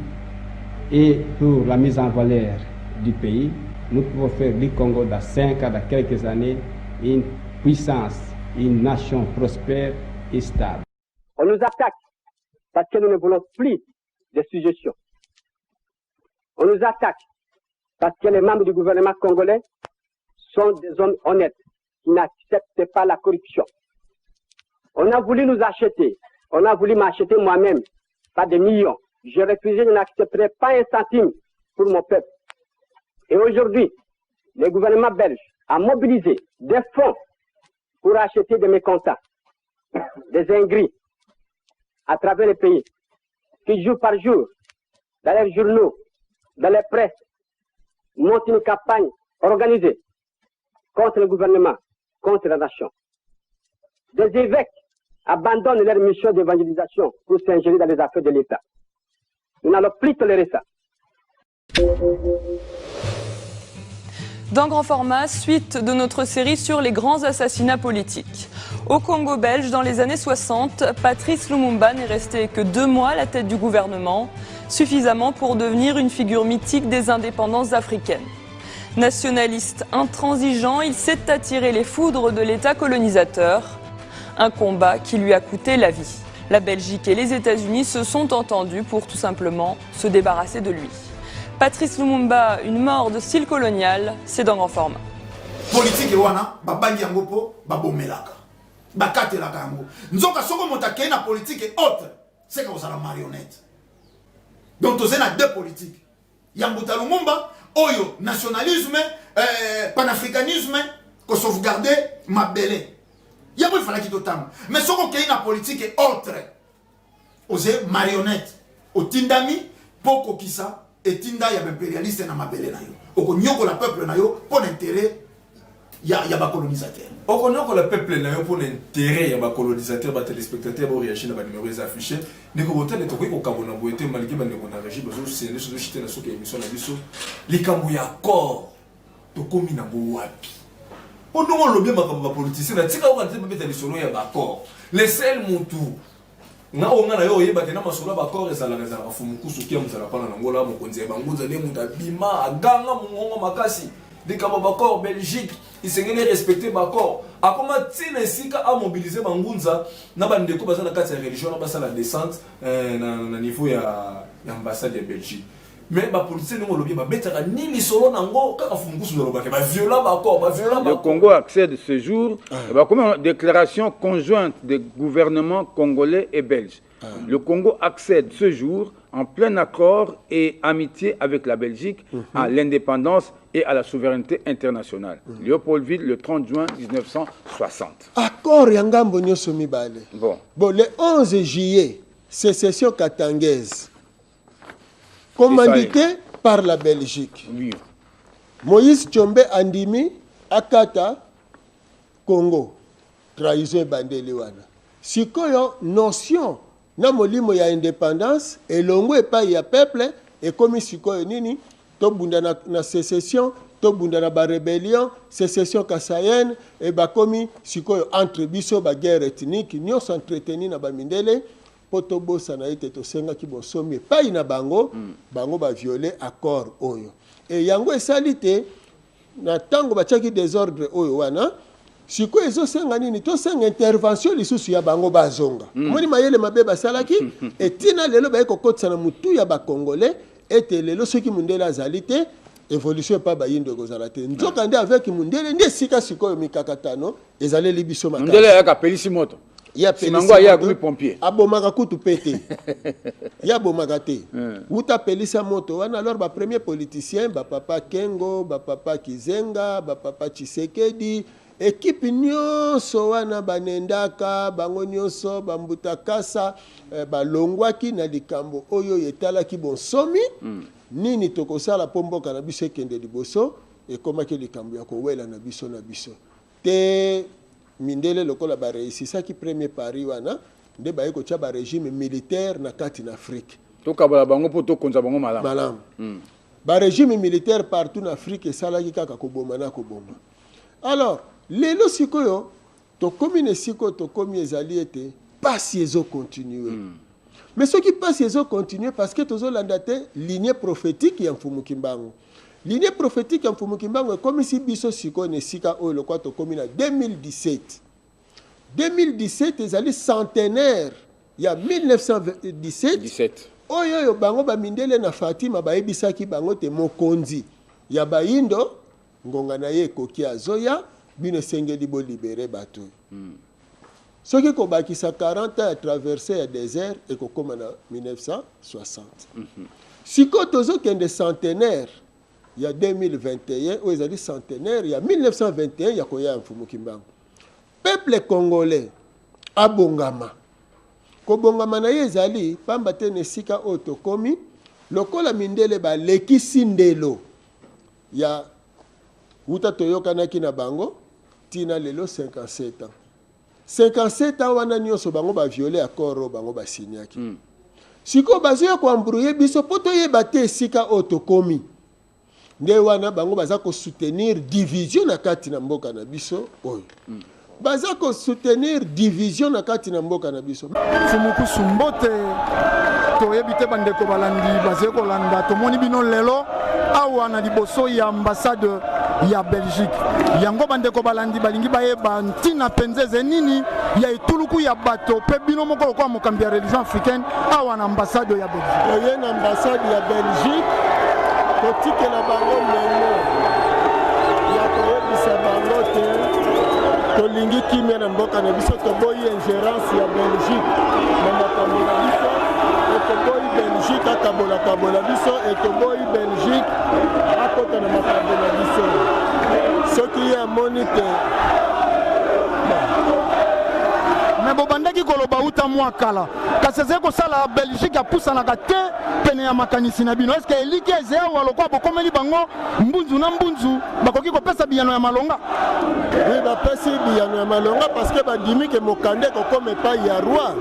et pour la mise en valeur du pays, nous pouvons faire du Congo dans 5 ans, dans quelques années, une puissance, une nation prospère et stable. On nous attaque parce que nous ne voulons plus de suggestions. On nous attaque parce que les membres du gouvernement congolais sont des hommes honnêtes qui n'acceptent pas la corruption. On a voulu nous acheter, on a voulu m'acheter moi-même, pas des millions. Je refusais, je n'accepterai pas un centime pour mon peuple. Et aujourd'hui, le gouvernement belge a mobilisé des fonds pour acheter des mécontents, des ingrits, à travers le pays, qui jour par jour, dans les journaux, dans les presses, montent une campagne organisée contre le gouvernement, contre la nation. Des évêques abandonnent leur mission d'évangélisation pour s'ingérer dans les affaires de l'État. Nous n'allons plus tolérer ça. Dans grand format, suite de notre série sur les grands assassinats politiques. Au Congo belge, dans les années 60, Patrice Lumumba n'est resté que 2 mois à la tête du gouvernement, suffisamment pour devenir une figure mythique des indépendances africaines. Nationaliste intransigeant, il s'est attiré les foudres de l'État colonisateur, un combat qui lui a coûté la vie. La Belgique et les États-Unis se sont entendus pour tout simplement se débarrasser de lui. Patrice Lumumba, une mort de style colonial, c'est dans grand format. Politique wana babangi yango po babomelaka bakatelaka yango nzoka soko motakei na politique autre c'est que vous la marionnette. Donc vous avez 2 politiques. Yambuta Lumumba oyo nationalisme panafricanisme ko sauvegarder mabele. Yabo il fallait qu'il totam. Mais soko kei na politique autre. Vous avez marionnette. Au tindami poko kisa et tinda ya impérialiste na mabele na yo. Oko nyoko la peuple na yo pour l'intérêt ya ba colonisateur. Oko nyoko la peuple na yo pour l'intérêt ya ba colonisateur ba téléspectateur ba réagir na ba numéro affiché. Ndeko botale to ko kabona boete maliki ba ndeko na régie bazo sene so chité na soka émission na biso. Likambo ya corps to komi na bo wapi. Ondo lobby makambo ba politicien na tika ko nzembe beta lisolo ya ba corps. Le seul mutu na onga na yo yeba tena masolo ba corps ezala rezala ba fumukusu kia muzala pana na ngola mo konze ba nguza le muta bima aganga mungongo makasi de kama ba corps Belgique isengene respecter ba corps akoma tina sika a mobiliser ba ngunza na ba ndeko baza na kati ya religion na basa la descente na niveau ya ambassade de Belgique. Mais les politiciens ne vont pas mettre ni les solos n'ango quand fumukusu de l'obak ba viola ba corps ba viola. Le Congo accède ce jour comme une déclaration conjointe des gouvernements congolais et belges. Le Congo accède ce jour en plein accord et amitié avec la Belgique à l'indépendance et à la souveraineté internationale. Léopoldville, le 30 juin 1960. Accord Yangambo Nyoso Mibale. Bon, le 11 juillet, sécession katangaise, commanditée par la Belgique. Oui. Moïse Tchombe Andimi, Akata, Congo. Trahison bandeli wana. Sikoyo notion na molimo ya indépendance elongo epai ya peuple et comme sikoyo nini to bunda na sécession, to bunda na ba rébellion, sécession kassaïenne et ba komi sikoyo entre biso ba guerre ethnique nyonso entreteni na ba mindele poto bosa na ete to senga ki bosomi epai na bango bango ba violer accord oyo. Et yango esalite na tango ba tchaki désordre oyo wana siko ezo senga nini to senga intervention lisusu ya bango bazonga moni mayele mabe basalaki etina lelo ba ekokotsa na mutu ya ba congolais ete lelo soki mundele azalite évolution pa ba yindo kozala te nzoka nde avec mundele nde sika siko mikakatano ezale libiso makasi mundele ya kapelisi moto ya pelisi ya kumi pompier abomaka kutu pete ya bomaka te uta pelisa moto wana alors ba premier politicien ba papa Kengo ba papa Kizenga ba papa Tshisekedi équipe nyonso wana banendaka bango nyonso bambutakasa balongwaki na likambo oyo etalaki bonsomi nini tokosala po mboka na biso ekende liboso ekomaki likambo ya kowela na biso te mindele lokola bareisisaki premier pari wana nde baye kotia barégime militaire na kati na Afrique tokabola bango po tokonza bango malamu barégime militaire partout na Afrique esalaki kaka koboma na koboma. Alors lelo sikoyo tokomi ne siko tokomi ezali ete pasi ezo continuer mais ce qui passe ezo continuer parce que tozolanda te lignée prophétique ya Mfumu Kimbangu. Lignée prophétique ya Mfumu Kimbangu comme si biso siko ne sika oyo lokwa tokomi na 2017 ezali centenaire ya 1917 oyo bango bamindele na Fatima bayebisaki bango te mokonzi ya bayindo ngonga na ye koki azoya bino sengeli bo libérer bato. Ce qui kobakisa 40 ans à traverser le désert et kokoma na 1960. Siko tozo kende centenaire il y a 2021 ou ezali centenaire il y a 1921 ya koya Mfumu Kimbangu. Peuple congolais abongama. Kobongama na ye ezali pamba te nesika otokomi lokola mindele ba lekisi ndelo ya uta toyokanaki na bango tina lelo 57 ans 57 ans wana nyonso bango ba violer accord bango ba signaki siko bazoya ko embrouiller biso poto yeba te sika otokomi nde wana bango baza ko soutenir division na kati na mboka na biso oyo baza ko soutenir division na kati na mboka na biso Fumuku Sumbote toyebi te bandeko balandi baze kolanda tomoni bino lelo awa na liboso ya ambassade ya Belgique yango bandeko balandi balingi bayeba ntina penzeze nini ya etuluku ya bato pe bino moko kwa mokambi ya religion africaine awa na ambassade ya Belgique oye na ambassade ya Belgique kotikela bango memo ya koyebisa bango te tolingi kimia na mboka na biso toboyi ingérence ya Belgique na makambo na biso toboyi Belgique akabola biso toboyi Belgique akota na makambo na biso soki ya monite mais bobandaki koloba uta mwa kala kasi ezali kosala Belgique apusanaka te pene ya makanisi na bino eske eliki eze awa lokwa bokomeli bango mbunzu na mbunzu bakoki kopesa biyano ya malonga oui bapesi biyano ya malonga parce que bandimi ke mokande kokoma epai ya roi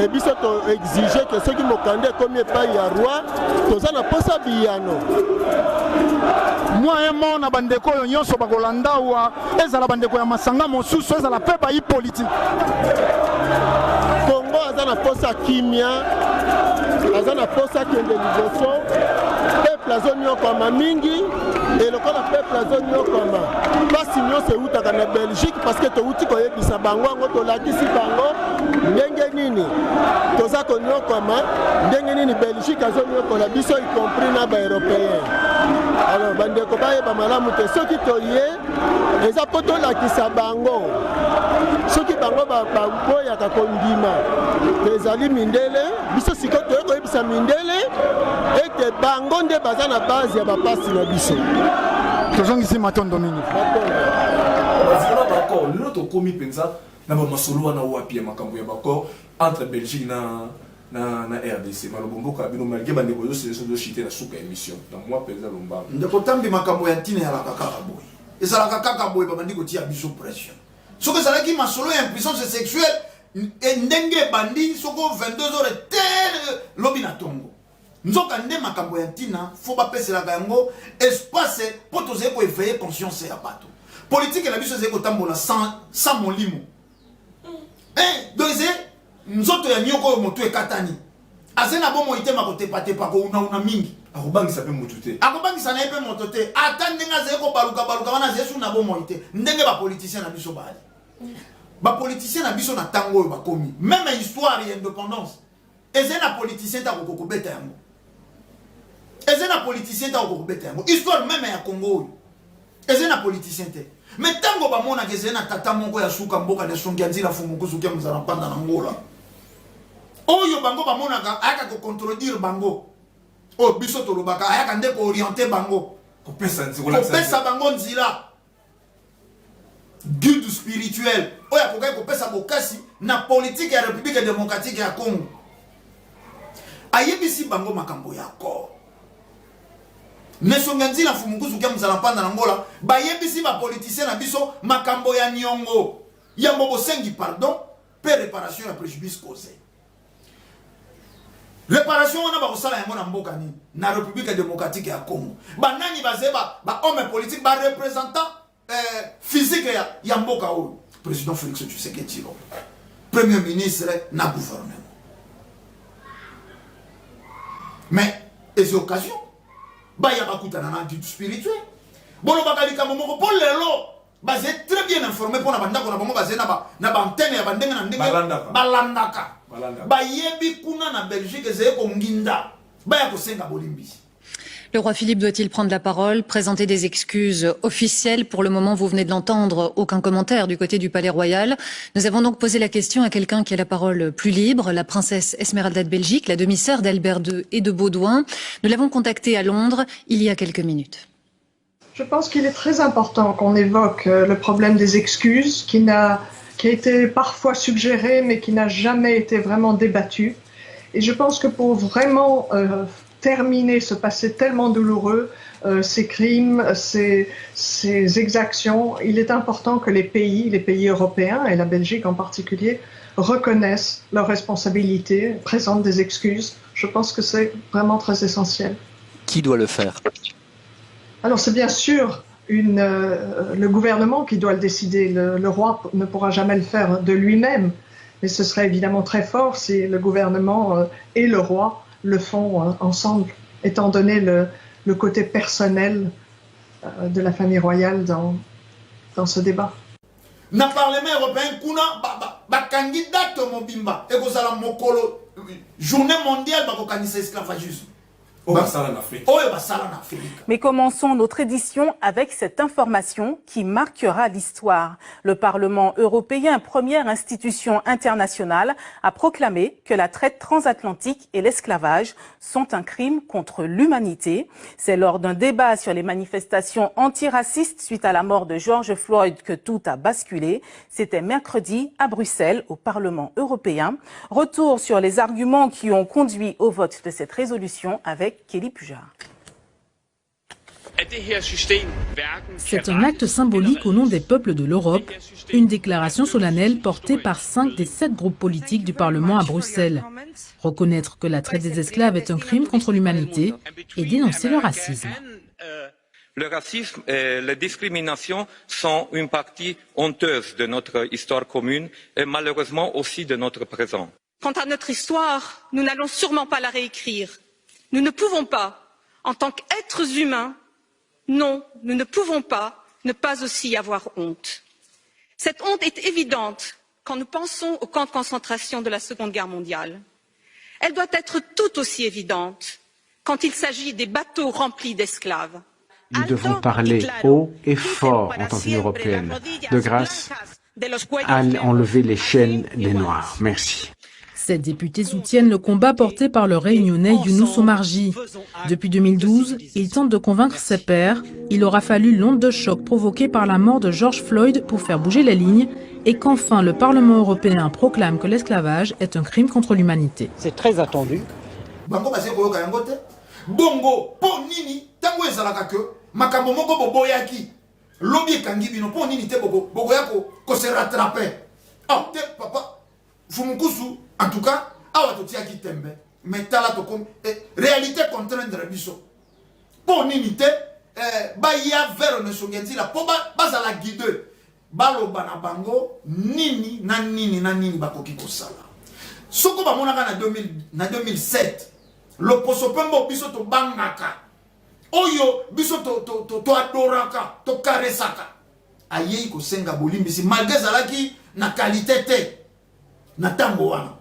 e biso to exige ke soki mokande ekomi epai ya roi toza na posa biyano moyen mo na bandeko oyo nyonso bakolanda awa ezala bandeko ya masanga mosusu ezala mpe bayi politique Congo aza na posa kimia aza na posa kende liboso peuple azonyokama mingi elokola peuple azonyokama pasi nyonso eutaka na Belgique parce que touti koyebisa bango yango tolakisi bango ndenge nini toza konyokama ndenge nini Belgique azonyokola biso y compris na baeuropéen. Alors bandeko bayeba malamu te soki toye eza po tolakisa bango soki bango baboyaka kondima ezali mindele biso sikoyo toyekoyebisa mindele ete bango nde baza na base ya bapasi na biso tozongisi matondo mingi bazikana bakor lelo tokomi mpenza na bamasolo wana wapi ya makambo ya bakor entre Belgique na RDC malobo mboka bino malgré bandeko ozoseleso zoshite na suka émission na moi mpenza lombango ndeko tambi makambo ya ntina yalaka kaka boye ezalaka kaka boye babandi kotia biso pression soki ezalaki masolo ya impuissance sexuelle ndenge bandi soko 22h tere lobi na tongo nzoka nde makambo ya ntina fo bapeselaka yango espace po tozali koéveiller conscience ya bato politique na biso ezali kotambola sans molimo donc nzoto ya nyoko oyo moto ekatani aze na bomo itema kotepatepa kouna mingi akobangisa mpe motu te akobangisa na ye mpe moto te ata ndenge azali kobaluka wana azali su na bomo ite ndenge bapoliticien na biso bali bapoliticien na biso na ntango oyo bakomi même histoire ya indépendance ezali na politicien tako kokobeta yango ezali na politicien tako kokobeta yango histoire même ya Congo oyo ezali na politicien te mais ntango bamonaka ezali na tata moko ya suka mboka na songi ya nzila fumuku suki ya mozala mpanda na ngola oyo bango bamonaka ayaka kocontredire bango oyo biso tolobaka ayaka nde kooriente bango kopesa bango nzila guide spirituel oyo akokaki kopesa bokasi na politique ya république démocratique ya Congo ayebisi bango makambo ya kor nesonga nzila fumukusu kia mzala mpanda na ngola bayebisi bapoliticien na biso makambo ya nyongo ya mbobo sengi pardon pe réparation ya préjudice causé réparation wana bakosala yango na mboka nini na république démocratique ya Congo banani baze ba homme politique ba représentant physique ya mboka oyo président Félix Tshisekedi premier ministre na gouvernement mais les occasions baya bakutana na guide spirituel bono bakalika momoko po lelo bazé très bien informé pour na bandako na bango bazé na bantene ya bandenge na ndenge balandaka bayebi kuna na Belgique ezeye konginda baya kosenga bolimbisi. Le roi Philippe doit-il prendre la parole, présenter des excuses officielles? Pour le moment, vous venez de l'entendre, aucun commentaire du côté du Palais Royal. Nous avons donc posé la question à quelqu'un qui a la parole plus libre, la princesse Esmeralda de Belgique, la demi-sœur d'Albert II et de Baudouin. Nous l'avons contactée à Londres il y a quelques minutes. Je pense qu'il est très important qu'on évoque le problème des excuses, qui a été parfois suggéré, mais qui n'a jamais été vraiment débattu. Et je pense que pour vraiment terminer ce passé tellement douloureux, ces crimes, ces exactions, il est important que les pays européens, et la Belgique en particulier, reconnaissent leurs responsabilités, présentent des excuses. Je pense que c'est vraiment très essentiel. Qui doit le faire? Alors c'est bien sûr le gouvernement qui doit le décider. Le roi ne pourra jamais le faire de lui-même, mais ce serait évidemment très fort si le gouvernement et le roi le font ensemble, étant donné le côté personnel de la famille royale dans ce débat. Na parlement européen kuna candidat mobimba et kozala mokolo journée mondiale bakokanisa esclavagisme. Mais commençons notre édition avec cette information qui marquera l'histoire. Le Parlement européen, première institution internationale, a proclamé que la traite transatlantique et l'esclavage sont un crime contre l'humanité. C'est lors d'un débat sur les manifestations antiracistes suite à la mort de George Floyd que tout a basculé. C'était mercredi à Bruxelles, au Parlement européen. Retour sur les arguments qui ont conduit au vote de cette résolution avec Kelly Pujar. C'est un acte symbolique au nom des peuples de l'Europe, une déclaration solennelle portée par 5 des 7 groupes politiques du Parlement à Bruxelles. Reconnaître que la traite des esclaves est un crime contre l'humanité et dénoncer le racisme. Le racisme et la discrimination sont une partie honteuse de notre histoire commune et malheureusement aussi de notre présent. Quant à notre histoire, nous n'allons sûrement pas la réécrire. Nous ne pouvons pas, en tant qu'êtres humains, non, nous ne pouvons pas ne pas aussi avoir honte. Cette honte est évidente quand nous pensons aux camps de concentration de la Seconde Guerre mondiale. Elle doit être tout aussi évidente quand il s'agit des bateaux remplis d'esclaves. Nous devons parler haut et fort en tant qu'Union européenne de grâce à enlever les chaînes des Noirs. Merci. Ces députés soutiennent le combat porté par le réunionnais Younous Omarji. Depuis 2012, il tente de convaincre ses pairs. Il aura fallu l'onde de choc provoquée par la mort de George Floyd pour faire bouger les lignes et qu'enfin le Parlement européen proclame que l'esclavage est un crime contre l'humanité. C'est très attendu. Bongo, po nini, tango ezalaka ke, makambo moko boboyaki, lobi kangi bino, po nini te bobo yako, ko se rattraper. Ah, te papa, fumukusu, en tout cas, awa totiaki tembe, mais tala to comme, réalité contraindre biso. Po nini te, ba ya vers ne songenzi la, po ba za la guide, balo bana bango, nini bakoki ko sala. Soko ba monaka na 2007, le posopembo biso to bangaka oyo biso to adoraka to karesaka ayei ko senga bolimbisi malgré zalaki na qualité te na tango wana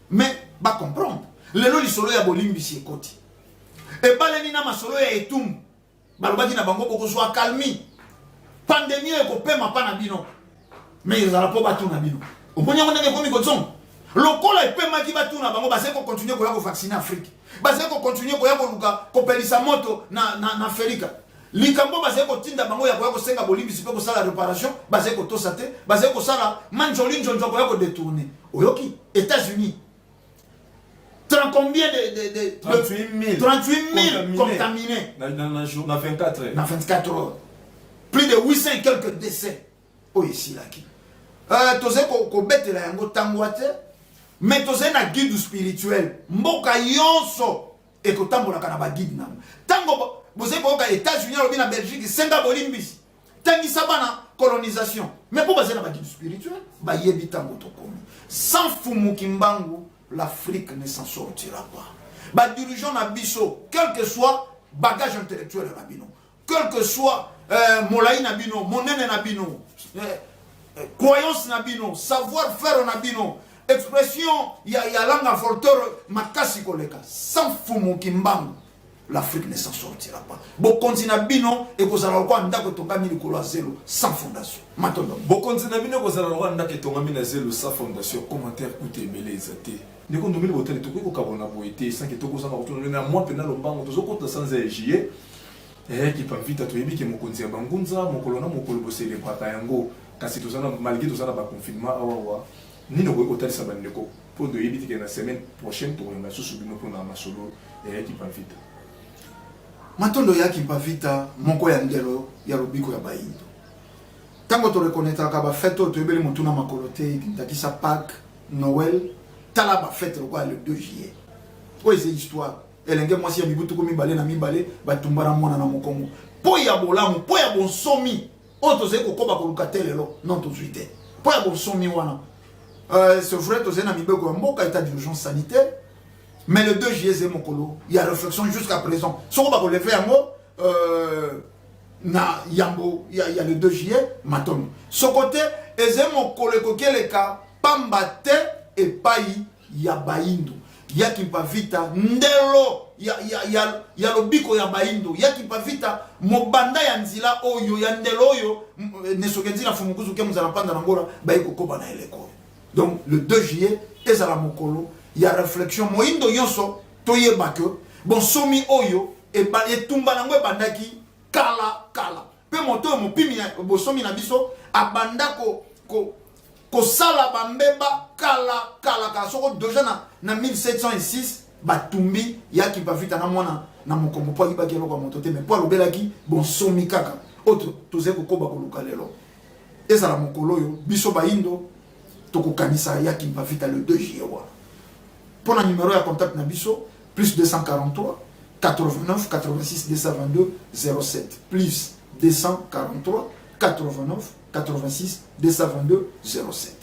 mais ba comprendre lelo lisolo ya bolimbisi ekoti e baleni na masolo ya etum balobaki na bango boko so akalmi pandemie ko pema pa na bino mais ezala po batu na bino omonya ndenge komi ko tsong lokola epema ki batu na bango baseko continuer ko ya ko vacciner Afrique baseko continuer ko ya ko luka ko pelisa moto na Afrika likambo baseko tinda bango ya ko senga bolimbisi pe ko sala réparation baseko tosate baseko sala manjoli njonjo ko ya ko détourner oyoki États-Unis combien de 38 000 contaminés na 24 heures. Na 24 heures. Plus de 800 et quelques décès. Oh ici là qui. Tozé ko betela yango tangwate, mais tozé na guide spirituel. Mboka yonso e ko tambola kana ba guide nam. Tango bozé ko ka États-Unis lobi na Belgique senga bolimbisi. Tangi sabana colonisation. Mais pour baser na ba guide spirituel, ba yebi tango to komi. Sans fumu kimbangu, l'Afrique ne s'en sortira pas. Ba dirigeant na biso, quel que soit bagage intellectuel na bino, quel que soit molai na bino, monene na bino, croyance na bino, savoir-faire na bino, expression ya langa forteur makasi koleka, sans fumu kimbangu, l'Afrique ne s'en sortira pas. Bokonzi na bino e kozala kwa ndako tongami likolo ya zelo sans fondation. Matondo. Bokonzi na bino kozala kwa ndako tongami na zelo sans fondation. Commentaire coûte beleza te. Ndeko ndomeli botali to ko kabona boité sans que to ko sana ko na moi pena lombango to zoko to sans ejier. Qui pamvita to yebi ke mokonzi ya bangunza mokolo na mokolo bo célébrer yango kasi to sana malgré to sana ba confinement awa nino ko kotalisa bandeko pour de yebi ke na semaine prochaine to na susu bino pour na masolo qui pamvita. Matondo yaki mpavita moko ya ndelo ya lobiko ya baindo. Tango to reconnaître ka ba fête to ebeli mutuna makolote ndakisa Pâques, Noël, tala ba fête quoi le 2 juillet. O ese histoire. Elenge mwasi ya bibutu ko mibale na mibale batumbara mwana na mokongo. Po ya bolamu, po ya bonsomi. O to ze ko koba ko lukatelelo non to zuite. Po ya bonsomi wana. Ce vrai to ze na mibeko ya mboka état d'urgence sanitaire. Mais le 2 juillet, c'est mon colo. Il y a réflexion jusqu'à présent. Si on va le faire, il y a le 2 juillet, maintenant. Ce côté, c'est mon colo qui est le cas, Pambate et Paï, il y a Baïndo. Il y a qui pas vite, Ndelo, il y a le biko ya Baïndo. Il y a qui pas vite, Mobanda yanzila oyo, yandelo yo, nesokenzi na fumukuzu ke muzala panda ngora, baiko koba na eleko. Donc le 2 juillet, ezala mon colo. Il y a réflexion moindo yonso toye bake bon somi oyo e ba etumba nango bandaki kala pe moto mo pimi bo somi na biso abanda ko sala bambeba kala ka soko déjà na 1706 batumbi yaki bavita na mwana na mokombo po ibaki eloko moto te mais po lobelaki bon somi kaka autre toze ko koba ko lukalelo ezala mokolo yo biso baindo tokokanisa yaki bavita le 2 juillet. Pour le numéro de contact Nabiso, plus 243 89 86 222 07. Plus 243 89 86 222 07.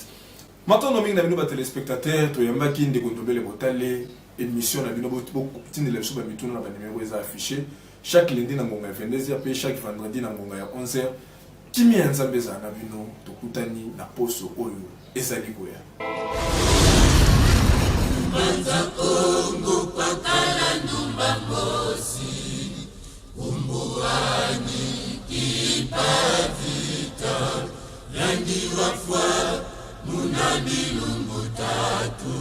Maintenant, nous avons des téléspectateurs, nous avons des émissions, nous avons des affichés. Chaque lundi, nous avons 22h, puis chaque vendredi, nous avons 11h. Kimi Nzambeza, nous avons Tokutani, Naposo, Oyo, et Salikoya. Manza Kongo pakala numba mosi umbuani kipavita yandi wafwa muna bilumbu tatu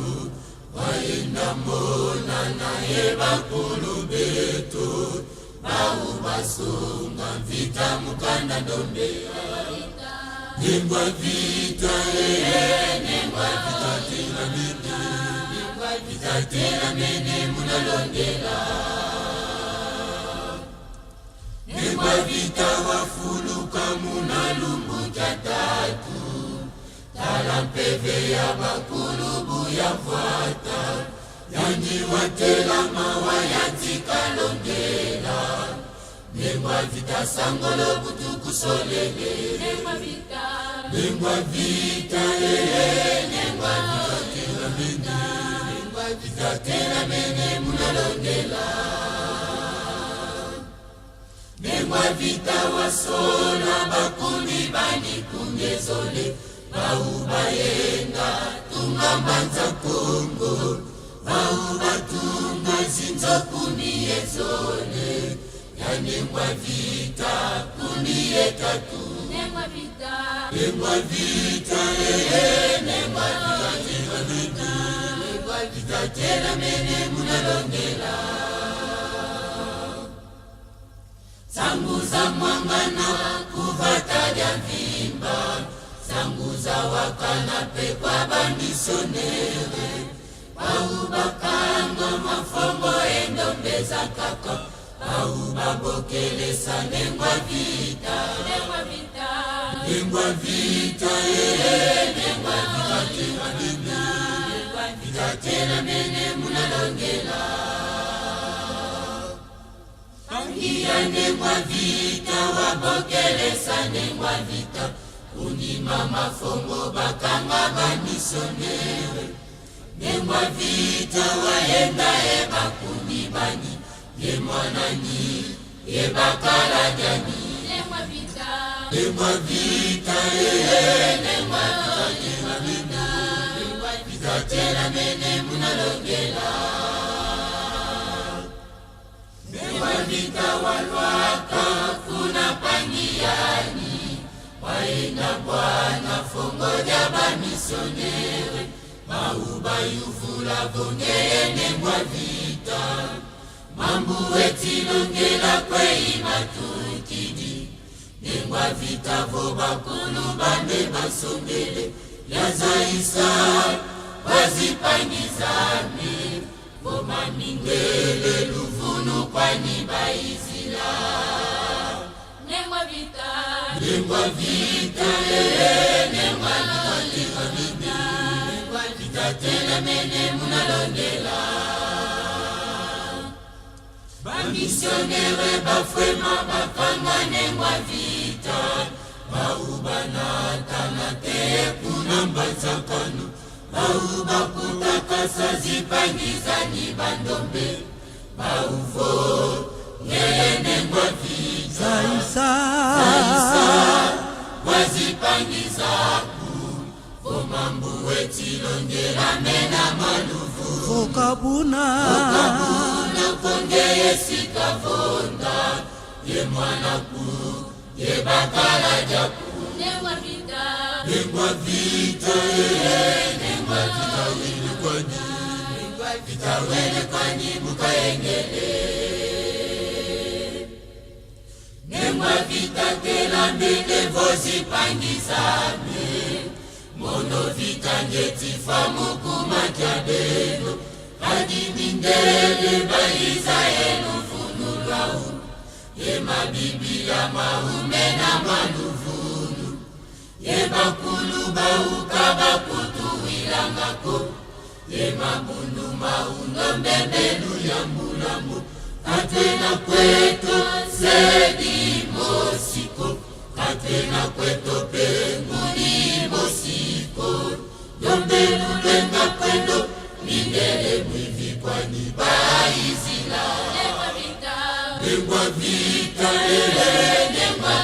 waenda mona naye bakulu betu bau basunga vita mukanda ndombea nengwa vita nengwa vita tena mene nengwa vita tena mene munalondela nengwa vita wafuluka munalumbu tatu tala mpeve ya bakulubu ya vwata yanyi watela mawa yatika londela nengwa vita sangolo butuku solele nengwa vita nengwa vita tena mene nengwa vita tena mene munalondela nengwa vita wasola bakuni bani kungezole bauba yenga tunga mbanza Kongo bauba tunga zinzo kuni yezole ya nengwa vita kuni yetatu nengwa vita nengwa vita nengwa vita tena mene munalongela sanguza mwangana kuvataja vimba sanguza wakana pekwa bandisonere baubakanga mafombo endombeza kaka baubabokelesa nengwa vita nengwa vita nengwa vita nengwa vita tena mene munalongela angia nengwa vita wabokelesa nengwa vita unima mafongo bakanga banisonere nengwa vita waenda eba kunibani ye mwanani ye bakala jani nengwa vita nengwa vita nengwa vita tena mene munalongela nengwa vita walwaka kuna pangiani waenda bwana fongoja bamisonere mauba yuvula bongeye nengwa vita mambu wetilongela kwei matukidi nengwa vita vobakulu bande basongele yazaisa wazipangizame vomamingele luvunu kwani baizila nengwa vita nengwa vita nengwa vita tena mene munalongela bamisionere bafwema bakanga nengwa vita baubanatana te kuna mbazakano baubakutaka zipangizani bandombe bauvo ngeye nengwa vita zaisa wazipangizaku vomambu wetilongela mena maluvu vokabuna kongeye sikavonda ye mwanaku ye bakala jaku nengwa vita nengwa vita vita wele kwani mukaengele nengwa vita tela mbele vozipangizame mono vita ngetifa mukuma jabelo adimindele baiza elufunulwau ye mabiblia maume na maluvulu ye bakulu bauka bakutuwilangako ye mabundu maundo mbembelu ya mulambo katwena kweto sedi mosiko katwena kweto penguli mosiko yombelu lwenga kwendo mindele mwivi kwani baizila nengwa vita nengwa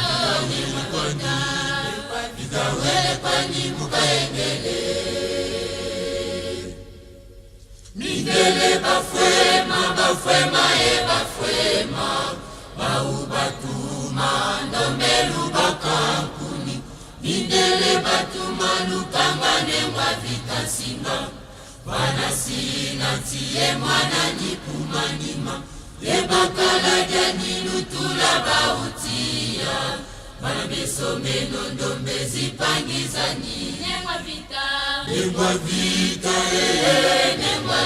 vita wele kwani mukaengele mindele bafwema e bafwema baubatuma ndombelu bakankuni mindele simba Bwana sina tie mwana nikumanima Yebakala jani lutula bautia Bana beso menondo mbezi pangizani Nemwa vita Nemwa vita Nemwa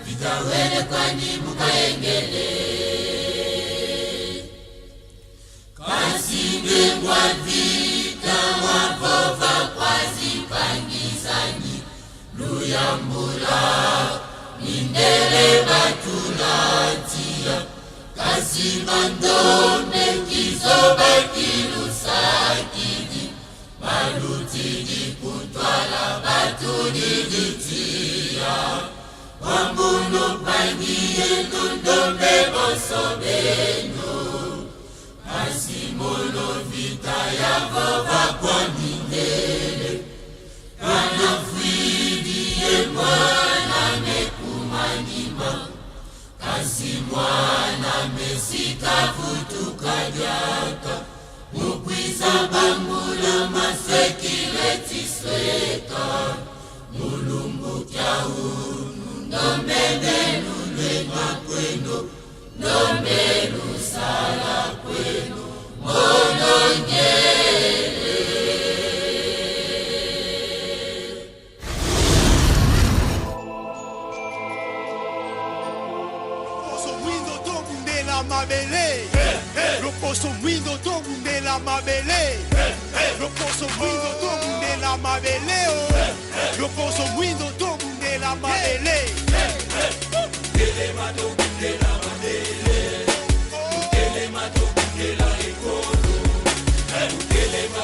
vita wele kwani mukaengele Kasi nemwa vita wapova kwazi pangizani Luyambula Mindele batulatia Kasi mandome kizoba kilusakidi Malutidi kutwala batuniditia Wambunu pangiye nundombe bosobeno Masimono vita ya vova kwa mindele Kana fuidi ye mwana mekumanima Kasi mwana mesika vutuka jaka Mukwiza bambula masekile tisweka Mulungu kya unu Ndombebe lulema kweno Ndombelu sala kweno Monongele Mabele, Loposo Windo Tongunde la Mabele, Loposo Windo Tongunde la Mabele, Loposo Windo Tongunde la Mabele, Telema Tongunde la Mabele, Telema Tongunde la Ekono, Telema